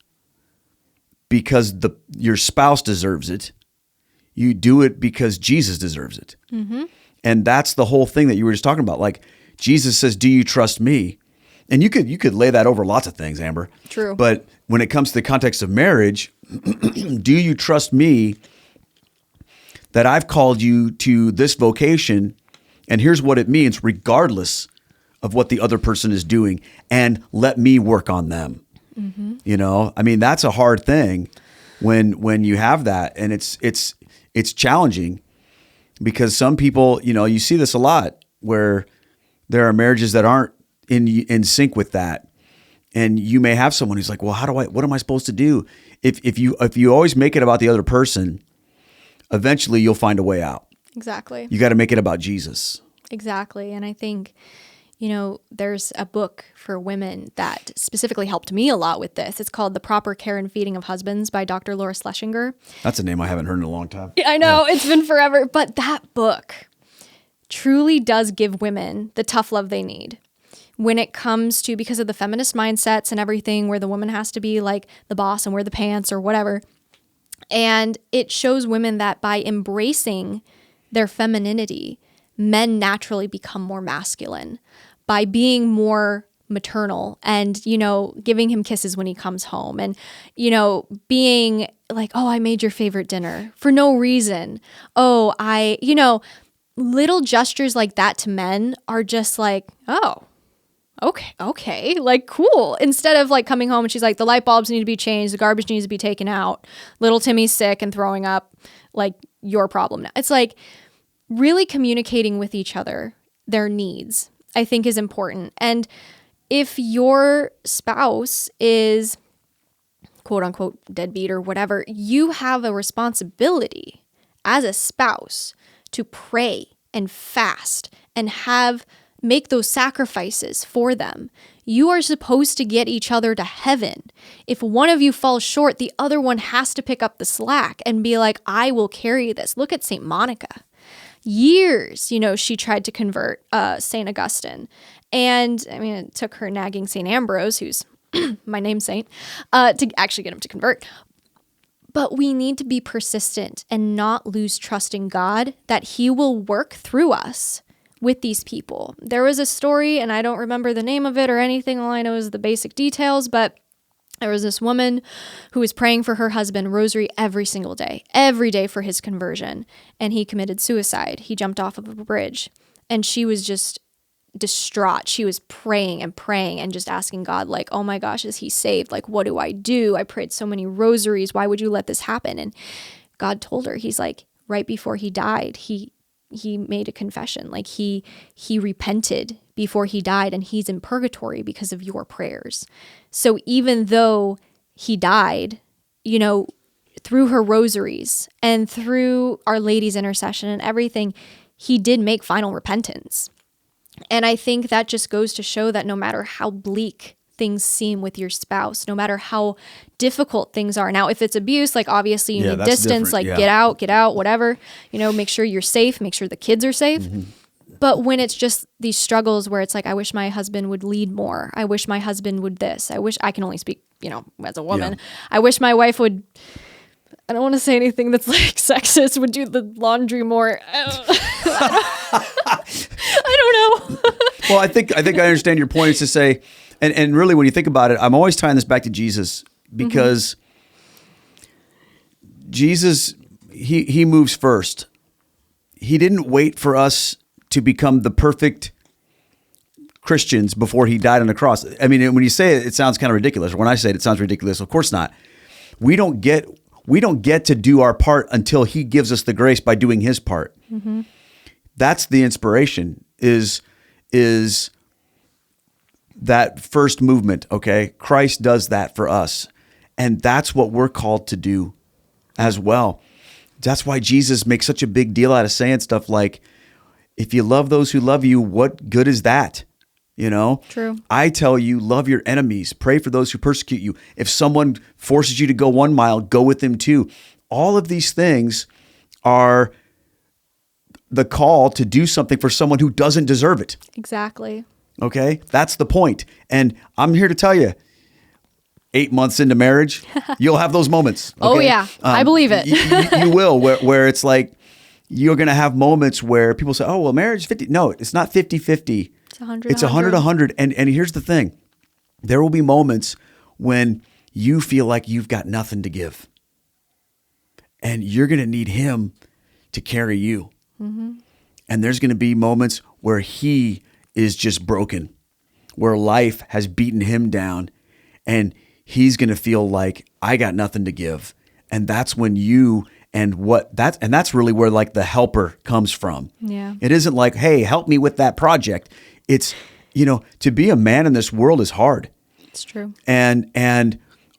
because your spouse deserves it. You do it because Jesus deserves it. And that's the whole thing that you were just talking about. Like, Jesus says, do you trust me? And you could lay that over lots of things, Amber. True. But when it comes to the context of marriage, do you trust me that I've called you to this vocation, and here's what it means, regardless of what the other person is doing, and let me work on them. That's a hard thing when you have that, and it's challenging. Because some people, you see this a lot, where there are marriages that aren't in sync with that. And you may have someone who's like, well, what am I supposed to do? If you always make it about the other person, eventually you'll find a way out. Exactly. You got to make it about Jesus. Exactly. And I think, there's a book for women that specifically helped me a lot with this. It's called The Proper Care and Feeding of Husbands by Dr. Laura Schlesinger. That's a name I haven't heard in a long time. I know, it's been forever. But that book truly does give women the tough love they need when it comes to, because of the feminist mindsets and everything, where the woman has to be like the boss and wear the pants or whatever. And it shows women that by embracing their femininity, men naturally become more masculine by being more maternal and, giving him kisses when he comes home and, being like, oh, I made your favorite dinner for no reason. Oh, little gestures like that to men are just like, oh, okay, like cool. Instead of like coming home and she's like, the light bulbs need to be changed, the garbage needs to be taken out, little Timmy's sick and throwing up, like your problem now. It's like really communicating with each other their needs, I think, is important. And if your spouse is quote unquote deadbeat or whatever, you have a responsibility as a spouse to pray and fast and make those sacrifices for them. You are supposed to get each other to heaven. If one of you falls short, the other one has to pick up the slack and be like, I will carry this. Look at St. Monica. Years, she tried to convert St. Augustine. And it took her nagging St. Ambrose, who's my namesake, to actually get him to convert. But we need to be persistent and not lose trust in God that he will work through us with these people. There was a story, and I don't remember the name of it or anything. All I know is the basic details, but there was this woman who was praying for her husband rosary every day for his conversion, and he committed suicide. He jumped off of a bridge, and she was just distraught. She was praying and just asking God, like, oh my gosh, is he saved? Like, what do? I prayed so many rosaries. Why would you let this happen? And God told her, he's like, right before he died, he made a confession. Like he repented before he died, and he's in purgatory because of your prayers. So even though he died, through her rosaries and through Our Lady's intercession and everything, he did make final repentance. And I think that just goes to show that no matter how bleak things seem with your spouse, no matter how difficult things are. Now, if it's abuse, like obviously you need distance, like get out, whatever, make sure you're safe, make sure the kids are safe. Mm-hmm. But when it's just these struggles where it's like, I wish my husband would lead more. I wish my husband would this. I wish I can only speak, as a woman. Yeah. I wish my wife would, I don't want to say anything that's like sexist, would do the laundry more. I don't know. Well, I think I understand your point is to say, and really when you think about it, I'm always tying this back to Jesus because Jesus, he moves first. He didn't wait for us to become the perfect Christians before he died on the cross. I mean, when you say it, it sounds kind of ridiculous. When I say it, it sounds ridiculous. Of course not. We don't get to do our part until he gives us the grace by doing his part. Mm-hmm. That's the inspiration is that first movement. Okay. Christ does that for us. And that's what we're called to do as well. That's why Jesus makes such a big deal out of saying stuff like, if you love those who love you, what good is that? True. I tell you, love your enemies, pray for those who persecute you. If someone forces you to go 1 mile, go with them 2. All of these things are the call to do something for someone who doesn't deserve it. Exactly. Okay. That's the point. And I'm here to tell you, 8 months into marriage, you'll have those moments. Okay? Oh yeah. I believe it. You will, where it's like, you're going to have moments where people say, oh, well, marriage is 50. No, it's not 50-50. It's 100. It's 100-100. And here's the thing. There will be moments when you feel like you've got nothing to give. And you're going to need him to carry you. Mm-hmm. And there's going to be moments where he is just broken, where life has beaten him down. And he's going to feel like, I got nothing to give. And that's when that's really where like the helper comes from. Yeah. It isn't like, hey, help me with that project. It's, to be a man in this world is hard. It's true. And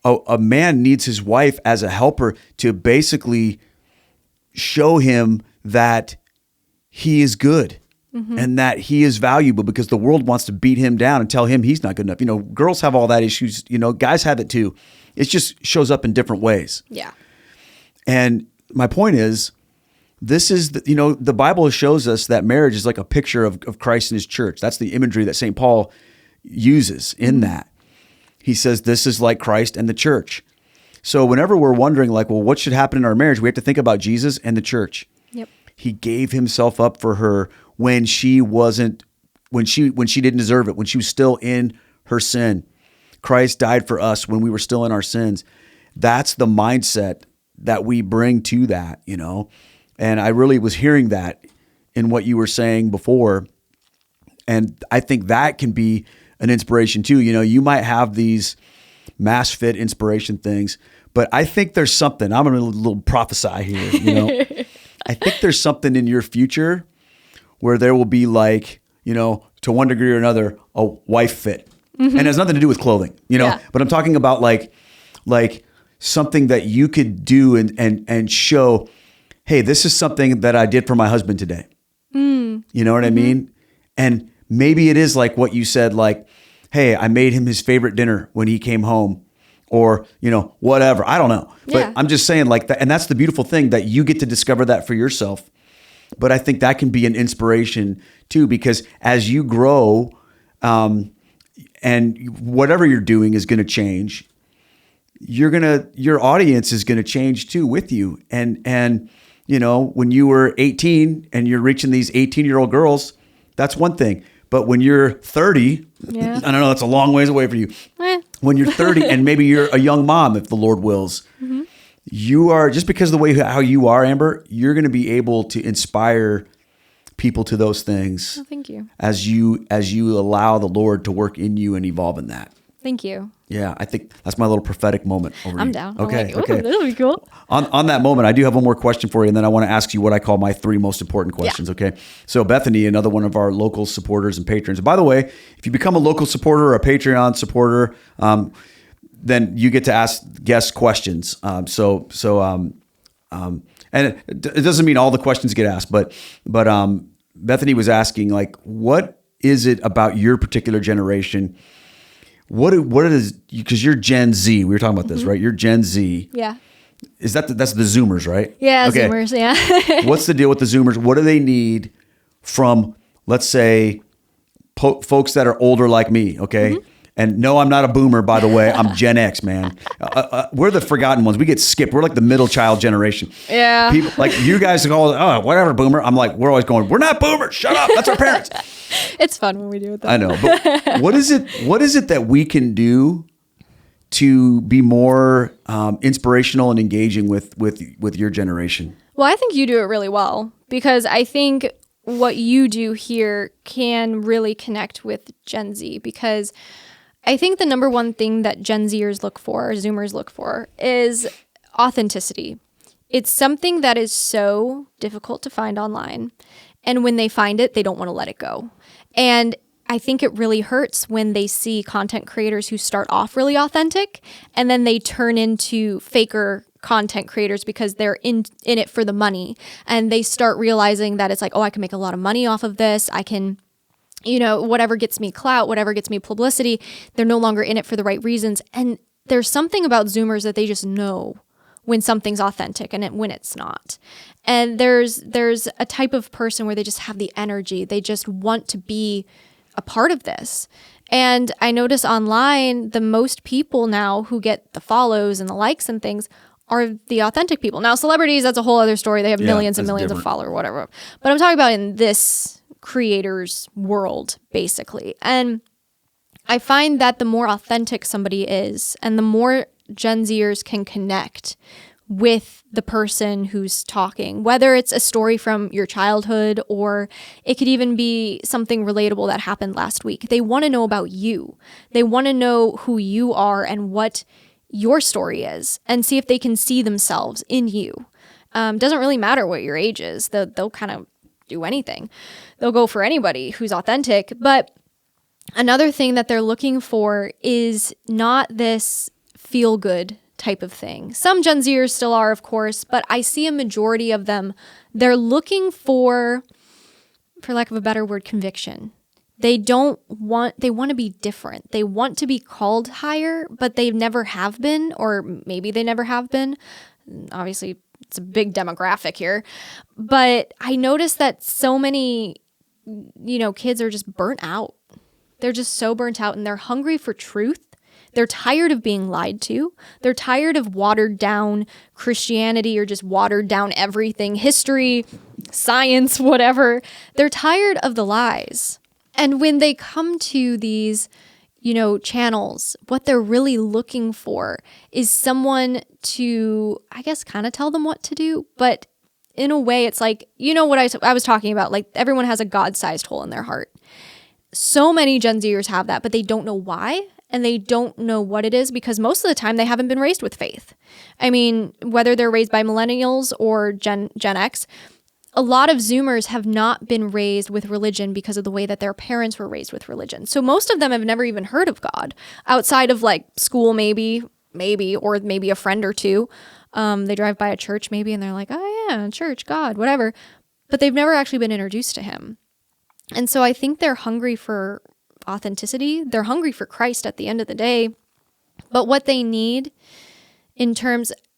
a man needs his wife as a helper to basically show him that he is good and that he is valuable, because the world wants to beat him down and tell him he's not good enough. You know, girls have all that issues, you know, guys have it too. It just shows up in different ways. Yeah. And my point is, this is, you know, the Bible shows us that marriage is like a picture of Christ and his church. That's the imagery that St. Paul uses in that. He says, this is like Christ and the church. So whenever we're wondering like, well, what should happen in our marriage? We have to think about Jesus and the church. Yep. He gave himself up for her when she didn't deserve it, when she was still in her sin. Christ died for us when we were still in our sins. That's the mindset that we bring to that, you know? And I really was hearing that in what you were saying before. And I think that can be an inspiration too. You know, you might have these mass fit inspiration things, but I think there's something, I'm going to little prophesy here, you know, I think there's something in your future where there will be like, you know, to one degree or another, a wife fit. And it has nothing to do with clothing, you know, but I'm talking about like something that you could do and show, hey, this is something that I did for my husband today. You know what I mean? And maybe it is like what you said, like, hey, I made him his favorite dinner when he came home, or, you know, whatever. I don't know. But I'm just saying like that. And that's the beautiful thing, that you get to discover that for yourself. But I think that can be an inspiration too, because as you grow, and whatever you're doing is going to change, your audience is going to change too with you. And, you know, when you were 18 and you're reaching these 18-year-old girls, that's one thing. But when you're 30, I don't know, that's a long ways away for you. When you're 30 and maybe you're a young mom, if the Lord wills, you are, just because of the way how you are, Amber, you're going to be able to inspire people to those things. Oh, thank you. As you allow the Lord to work in you and evolve in that. Thank you. Yeah, I think that's my little prophetic moment over I'm you. down. Okay, Like, okay. That'll be cool. On that moment, I do have one more question for you, and then I want to ask you what I call my 3 most important questions, okay? So Bethany, another one of our local supporters and patrons. And by the way, if you become a local supporter or a Patreon supporter, then you get to ask guest questions. And it doesn't mean all the questions get asked, but Bethany was asking, like, what is it about your particular generation? What is, because you're Gen Z. We were talking about this, right? You're Gen Z. Yeah. Is that's the Zoomers, right? Yeah, okay. Zoomers, yeah. What's the deal with the Zoomers? What do they need from, let's say, folks that are older like me, okay? And no, I'm not a boomer, by the way. I'm Gen X, man. We're the forgotten ones. We get skipped. We're like the middle child generation. Yeah. People, like you guys call it, oh, whatever, boomer. I'm like, we're always going, we're not boomers. Shut up. That's our parents. It's fun when we do it, though. I know. But what is it that we can do to be more inspirational and engaging with your generation? Well, I think you do it really well, because I think what you do here can really connect with Gen Z, because I think the number one thing that Gen Zers look for, or Zoomers look for, is authenticity. It's something that is so difficult to find online. And when they find it, they don't want to let it go. And I think it really hurts when they see content creators who start off really authentic and then they turn into faker content creators because they're in it for the money. And they start realizing that it's like, oh, I can make a lot of money off of this. I can, you know, whatever gets me clout, whatever gets me publicity, they're no longer in it for the right reasons. And there's something about Zoomers that they just know when something's authentic and when it's not. And there's a type of person where they just have the energy. They just want to be a part of this. And I notice online, the most people now who get the follows and the likes and things are the authentic people. Now, celebrities, that's a whole other story. They have millions and millions of followers or whatever. But I'm talking about in this creator's world, basically. And I find that the more authentic somebody is and the more Gen Zers can connect with the person who's talking, whether it's a story from your childhood or it could even be something relatable that happened last week. They want to know about you. They want to know who you are and what your story is and see if they can see themselves in you. Doesn't really matter what your age is. They'll kind of do anything. They'll go for anybody who's authentic. But another thing that they're looking for is not this feel-good type of thing. Some Gen Zers still are, of course, but I see a majority of them. They're looking for for lack of a better word, conviction. They want to be different. They want to be called higher, but they never have been, or maybe they never have been. Obviously, it's a big demographic here. But I noticed that so many, kids are just burnt out. They're just so burnt out, and they're hungry for truth. They're tired of being lied to. They're tired of watered down Christianity or just watered down everything, history, science, whatever. They're tired of the lies. And when they come to these, channels, what they're really looking for is someone to, I guess, kind of tell them what to do. But in a way, it's like, what I was talking about, like everyone has a God-sized hole in their heart. So many Gen Zers have that, but they don't know why. And they don't know what it is because most of the time they haven't been raised with faith. I mean, whether they're raised by millennials or Gen X, a lot of Zoomers have not been raised with religion because of the way that their parents were raised with religion. So most of them have never even heard of God outside of like school, maybe, or maybe a friend or two. They drive by a church maybe and they're like, oh yeah, church, God, whatever. But they've never actually been introduced to him. And so I think they're hungry for authenticity. They're hungry for Christ at the end of the day. But what they need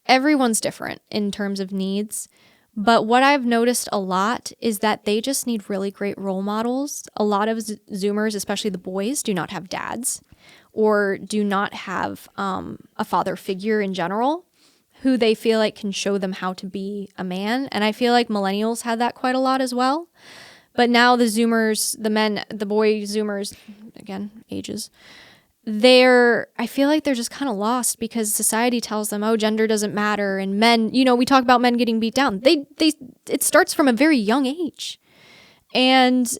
everyone's different in terms of needs. But what I've noticed a lot is that they just need really great role models. A lot of Zoomers, especially the boys, do not have dads or do not have a father figure in general who they feel like can show them how to be a man. And I feel like millennials had that quite a lot as well. But now the Zoomers, the boy Zoomers, again, ages, I feel like they're just kind of lost because society tells them, oh, gender doesn't matter. And men, we talk about men getting beat down. It starts from a very young age. And,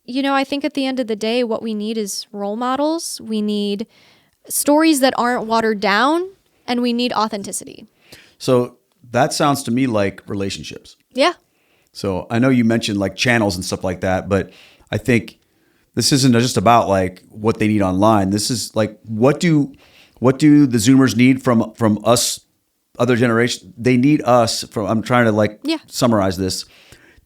I think at the end of the day, what we need is role models. We need stories that aren't watered down, and we need authenticity. So that sounds to me like relationships. Yeah. So I know you mentioned like channels and stuff like that, but I think this isn't just about like what they need online. This is like, what do the Zoomers need from us, other generations? They need us I'm trying to summarize this.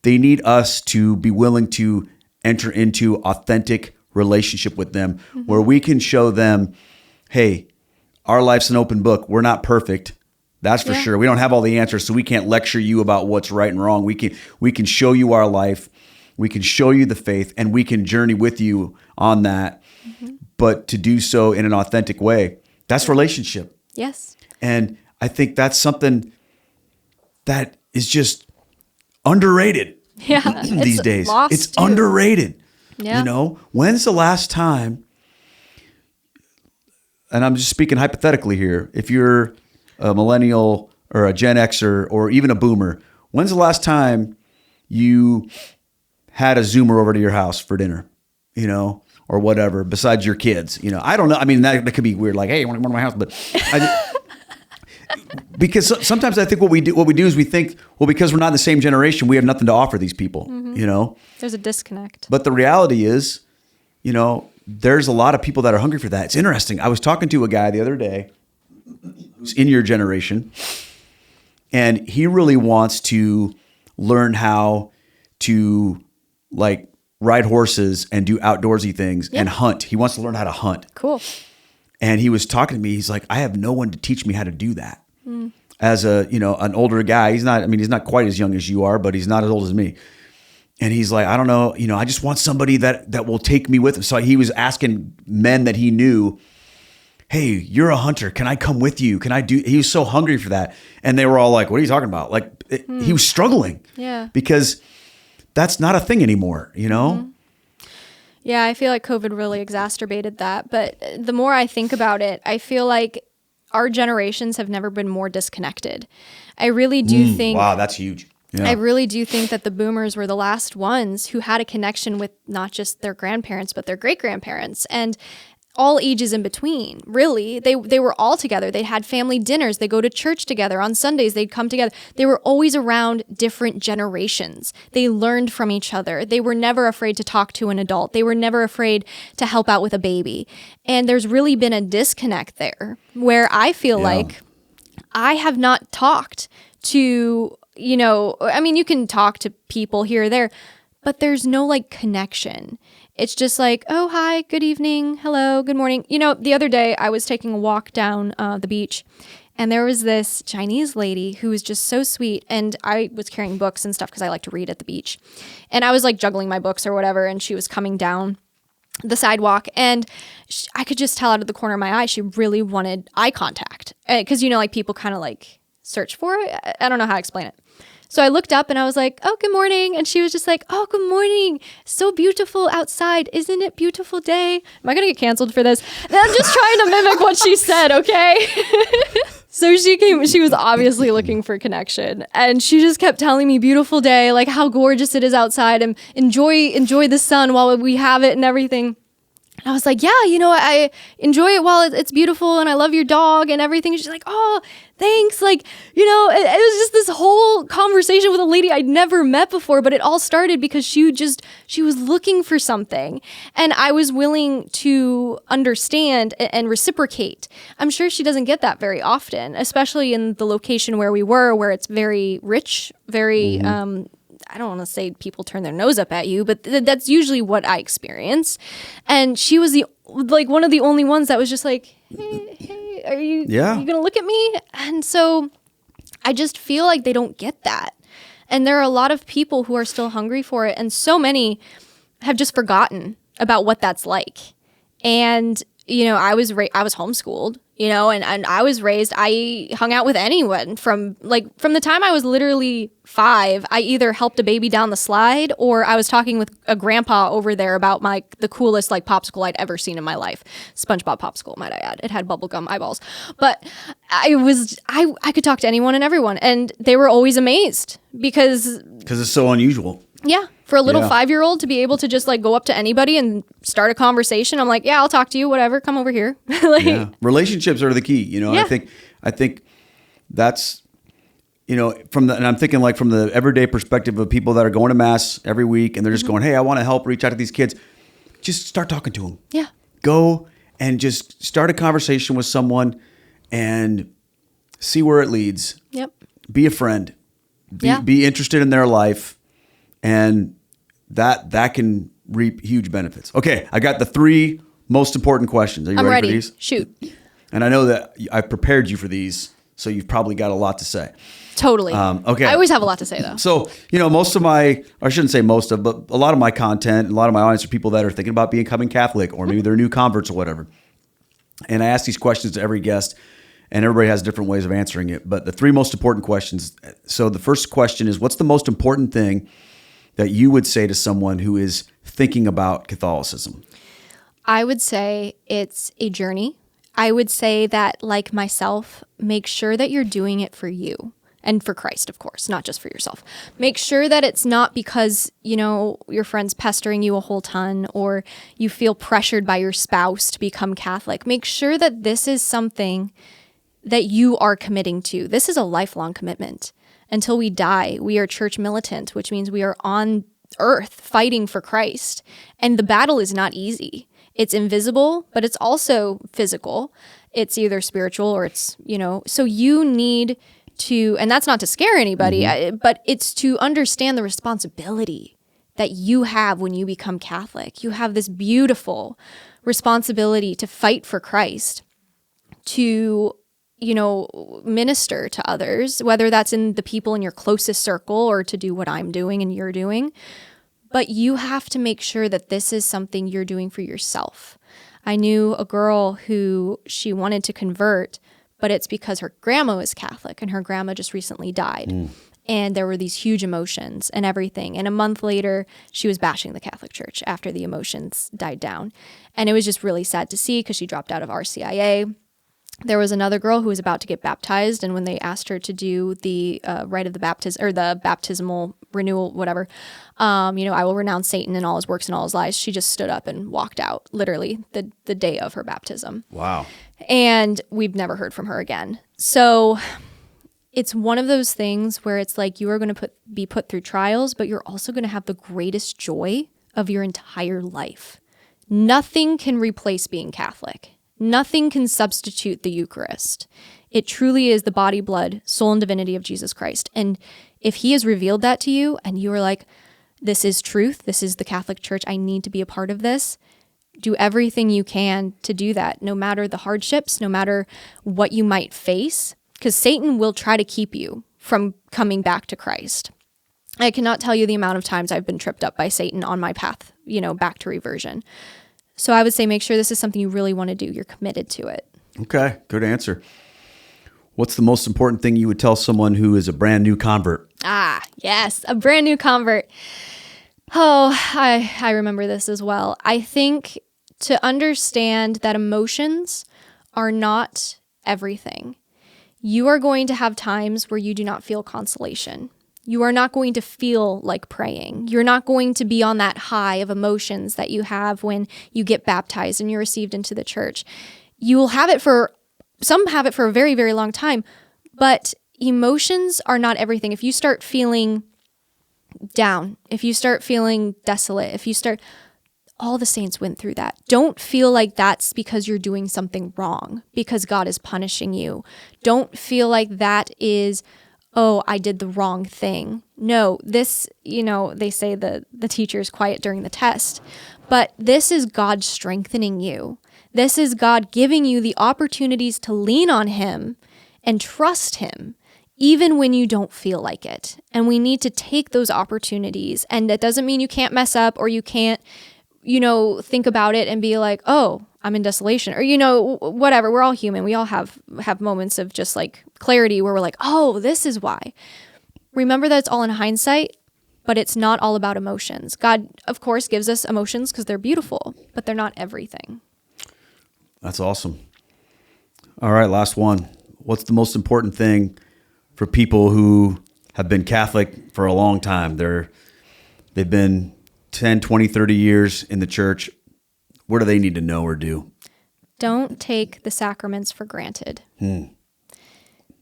They need us to be willing to enter into authentic relationship with them where we can show them, hey, our life's an open book. We're not perfect. That's for sure. We don't have all the answers, so we can't lecture you about what's right and wrong. We can show you our life. We can show you the faith, and we can journey with you on that. But to do so in an authentic way, that's relationship. Yes. And I think that's something that is just underrated these days. It's too underrated. Yeah. When's the last time, and I'm just speaking hypothetically here, if you're a millennial or a Gen Xer or even a boomer, when's the last time you had a Zoomer over to your house for dinner, or whatever, besides your kids? I don't know. I mean, that could be weird. Like, hey, you want to come to my house? But because sometimes I think what we do is we think, well, because we're not in the same generation, we have nothing to offer these people, There's a disconnect. But the reality is, there's a lot of people that are hungry for that. It's interesting. I was talking to a guy the other day who's in your generation, and he really wants to learn how to like ride horses and do outdoorsy things and hunt. He wants to learn how to hunt. Cool. And he was talking to me. He's like, I have no one to teach me how to do that. As an older guy, he's not quite as young as you are, but he's not as old as me. And he's like, I don't know, I just want somebody that will take me with him. So he was asking men that he knew, hey, you're a hunter. Can I come with you? He was so hungry for that. And they were all like, what are you talking about? Like he was struggling. Yeah. Because that's not a thing anymore, Yeah, I feel like COVID really exacerbated that. But the more I think about it, I feel like our generations have never been more disconnected. I really do think... Wow, that's huge. Yeah. I really do think that the boomers were the last ones who had a connection with not just their grandparents, but their great-grandparents. And all ages in between, really. They were all together. They had family dinners. They go to church together. On Sundays, they'd come together. They were always around different generations. They learned from each other. They were never afraid to talk to an adult. They were never afraid to help out with a baby. And there's really been a disconnect there where I feel like I have not talked to, you can talk to people here or there, but there's no like connection. It's just like, oh, hi, good evening, hello, good morning. The other day I was taking a walk down the beach, and there was this Chinese lady who was just so sweet. And I was carrying books and stuff because I like to read at the beach. And I was like juggling my books or whatever. And she was coming down the sidewalk. And I could just tell out of the corner of my eye, she really wanted eye contact. Because, like people kind of like search for it. I don't know how to explain it. So I looked up and I was like, oh, good morning. And she was just like, oh, good morning. So beautiful outside. Isn't it beautiful day? Am I going to get canceled for this? I'm just trying to mimic what she said, okay? So she was obviously looking for connection, and she just kept telling me beautiful day, like how gorgeous it is outside, and enjoy the sun while we have it and everything. And I was like, yeah, I enjoy it while it's beautiful, and I love your dog and everything. And she's like, oh, thanks. Like, it was just this whole conversation with a lady I'd never met before, but it all started because she was looking for something, and I was willing to understand and reciprocate. I'm sure she doesn't get that very often, especially in the location where we were, where it's very rich, very, I don't want to say people turn their nose up at you, but that's usually what I experience. And she was one of the only ones that was just like, hey, are you going to look at me? And so I just feel like they don't get that. And there are a lot of people who are still hungry for it. And so many have just forgotten about what that's like. And, I was homeschooled, and I was raised, I hung out with anyone from the time I was literally 5. I either helped a baby down the slide, or I was talking with a grandpa over there about the coolest popsicle I'd ever seen in my life. SpongeBob popsicle, might I add. It had bubblegum eyeballs. But I could talk to anyone and everyone, and they were always amazed because it's so unusual. Yeah. For a little 5-year-old to be able to just go up to anybody and start a conversation. I'm like, yeah, I'll talk to you, whatever. Come over here. Relationships are the key. I think that's, and I'm thinking from the everyday perspective of people that are going to mass every week and they're just going, hey, I want to help reach out to these kids. Just start talking to them. Yeah. Go and just start a conversation with someone and see where it leads. Yep. Be a friend. Be interested in their life. And that can reap huge benefits. Okay, I got the 3 most important questions. Are you ready for these? Shoot. And I know that I've prepared you for these, so you've probably got a lot to say. Totally. Okay. I always have a lot to say, though. So, most of I shouldn't say most of, but a lot of my content, a lot of my audience are people that are thinking about becoming Catholic, or maybe they're new converts or whatever. And I ask these questions to every guest, and everybody has different ways of answering it. But the 3 most important questions. So the first question is, what's the most important thing that you would say to someone who is thinking about Catholicism? I would say it's a journey. I would say that, like myself, make sure that you're doing it for you and for Christ, of course, not just for yourself. Make sure that it's not because, your friend's pestering you a whole ton, or you feel pressured by your spouse to become Catholic. Make sure that this is something that you are committing to. This is a lifelong commitment. Until we die, we are church militant, which means we are on earth fighting for Christ. And the battle is not easy. It's invisible, but it's also physical. It's either spiritual or it's, so you need to, and that's not to scare anybody, but it's to understand the responsibility that you have when you become Catholic. You have this beautiful responsibility to fight for Christ, to minister to others, whether that's in the people in your closest circle or to do what I'm doing and you're doing. But you have to make sure that this is something you're doing for yourself. I knew a girl who she wanted to convert, but it's because her grandma is Catholic and her grandma just recently died. And there were these huge emotions and everything. And a month later, she was bashing the Catholic Church after the emotions died down. And it was just really sad to see because she dropped out of RCIA. There was another girl who was about to get baptized, and when they asked her to do the rite of the baptism, or the baptismal renewal, whatever, I will renounce Satan and all his works and all his lies, she just stood up and walked out, literally, the day of her baptism. Wow. And we've never heard from her again. So it's one of those things where it's like you are going to be put through trials, but you're also going to have the greatest joy of your entire life. Nothing can replace being Catholic. Nothing can substitute the Eucharist. It truly is the body, blood, soul, and divinity of Jesus Christ. And if he has revealed that to you and you are like, this is truth. This is the Catholic Church. I need to be a part of this. Do everything you can to do that, no matter the hardships, no matter what you might face, because Satan will try to keep you from coming back to Christ. I cannot tell you the amount of times I've been tripped up by Satan on my path, back to reversion. So I would say make sure this is something you really want to do. You're committed to it. Okay, good answer. What's the most important thing you would tell someone who is a brand new convert? Ah, yes, a brand new convert. Oh, I remember this as well. I think to understand that emotions are not everything. You are going to have times where you do not feel consolation. You are not going to feel like praying. You're not going to be on that high of emotions that you have when you get baptized and you're received into the church. You will have it some have it for a very, very long time, but emotions are not everything. If you start feeling down, if you start feeling desolate, all the saints went through that. Don't feel like that's because you're doing something wrong, because God is punishing you. Don't feel like that is, oh, I did the wrong thing. No, this, they say the teacher is quiet during the test, but this is God strengthening you. This is God giving you the opportunities to lean on him and trust him, even when you don't feel like it. And we need to take those opportunities. And that doesn't mean you can't mess up or you can't, think about it and be like, oh, I'm in desolation, or, whatever. We're all human. We all have moments of just like clarity where we're like, oh, this is why. Remember that it's all in hindsight, but it's not all about emotions. God, of course, gives us emotions because they're beautiful, but they're not everything. That's awesome. All right, last one. What's the most important thing for people who have been Catholic for a long time? They've been 10, 20, 30 years in the church. What do they need to know or do? Don't take the sacraments for granted.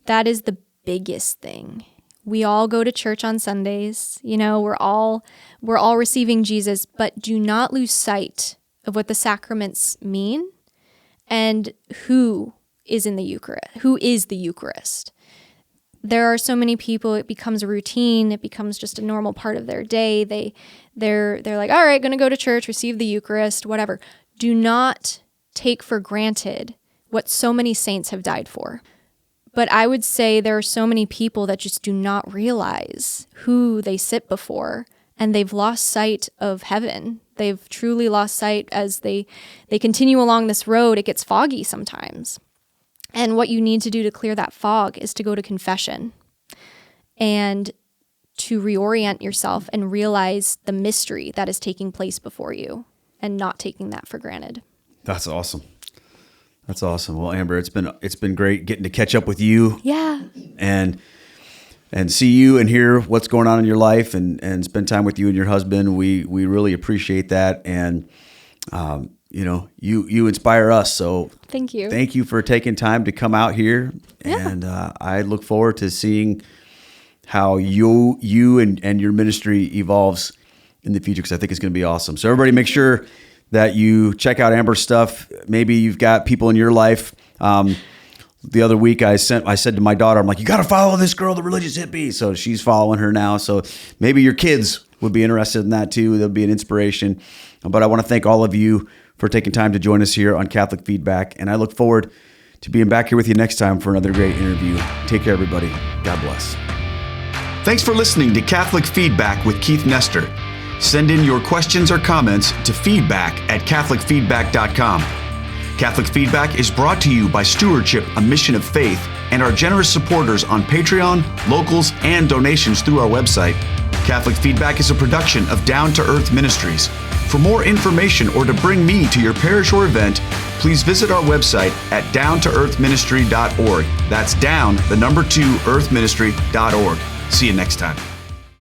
That is the biggest thing. We all go to church on Sundays. We're all receiving Jesus, but do not lose sight of what the sacraments mean and who is in the Eucharist. Who is the Eucharist? There are so many people, it becomes a routine. It becomes just a normal part of their day. They're like, all right, going to go to church, receive the Eucharist, whatever. Do not take for granted what so many saints have died for. But I would say there are so many people that just do not realize who they sit before, and they've lost sight of heaven. They've truly lost sight as they continue along this road. It gets foggy sometimes. And what you need to do to clear that fog is to go to confession and to reorient yourself and realize the mystery that is taking place before you and not taking that for granted. That's awesome. That's awesome. Well, Amber, it's been great getting to catch up with you. Yeah. And see you and hear what's going on in your life and spend time with you and your husband. We really appreciate that. And, you inspire us. So thank you. Thank you for taking time to come out here. Yeah. And I look forward to seeing how you and your ministry evolves in the future, because I think it's going to be awesome. So everybody make sure that you check out Amber's stuff. Maybe you've got people in your life. The other week I said to my daughter, I'm like, you got to follow this girl, the religious hippie. So she's following her now. So maybe your kids would be interested in that too. They'll be an inspiration. But I want to thank all of you for taking time to join us here on Catholic Feedback. And I look forward to being back here with you next time for another great interview. Take care, everybody. God bless. Thanks for listening to Catholic Feedback with Keith Nester. Send in your questions or comments to feedback@catholicfeedback.com. Catholic Feedback is brought to you by Stewardship, a Mission of Faith, and our generous supporters on Patreon, locals, and donations through our website. Catholic Feedback is a production of Down to Earth Ministries. For more information or to bring me to your parish or event, please visit our website at downtoearthministry.org. That's down, the number 2, earthministry.org. See you next time.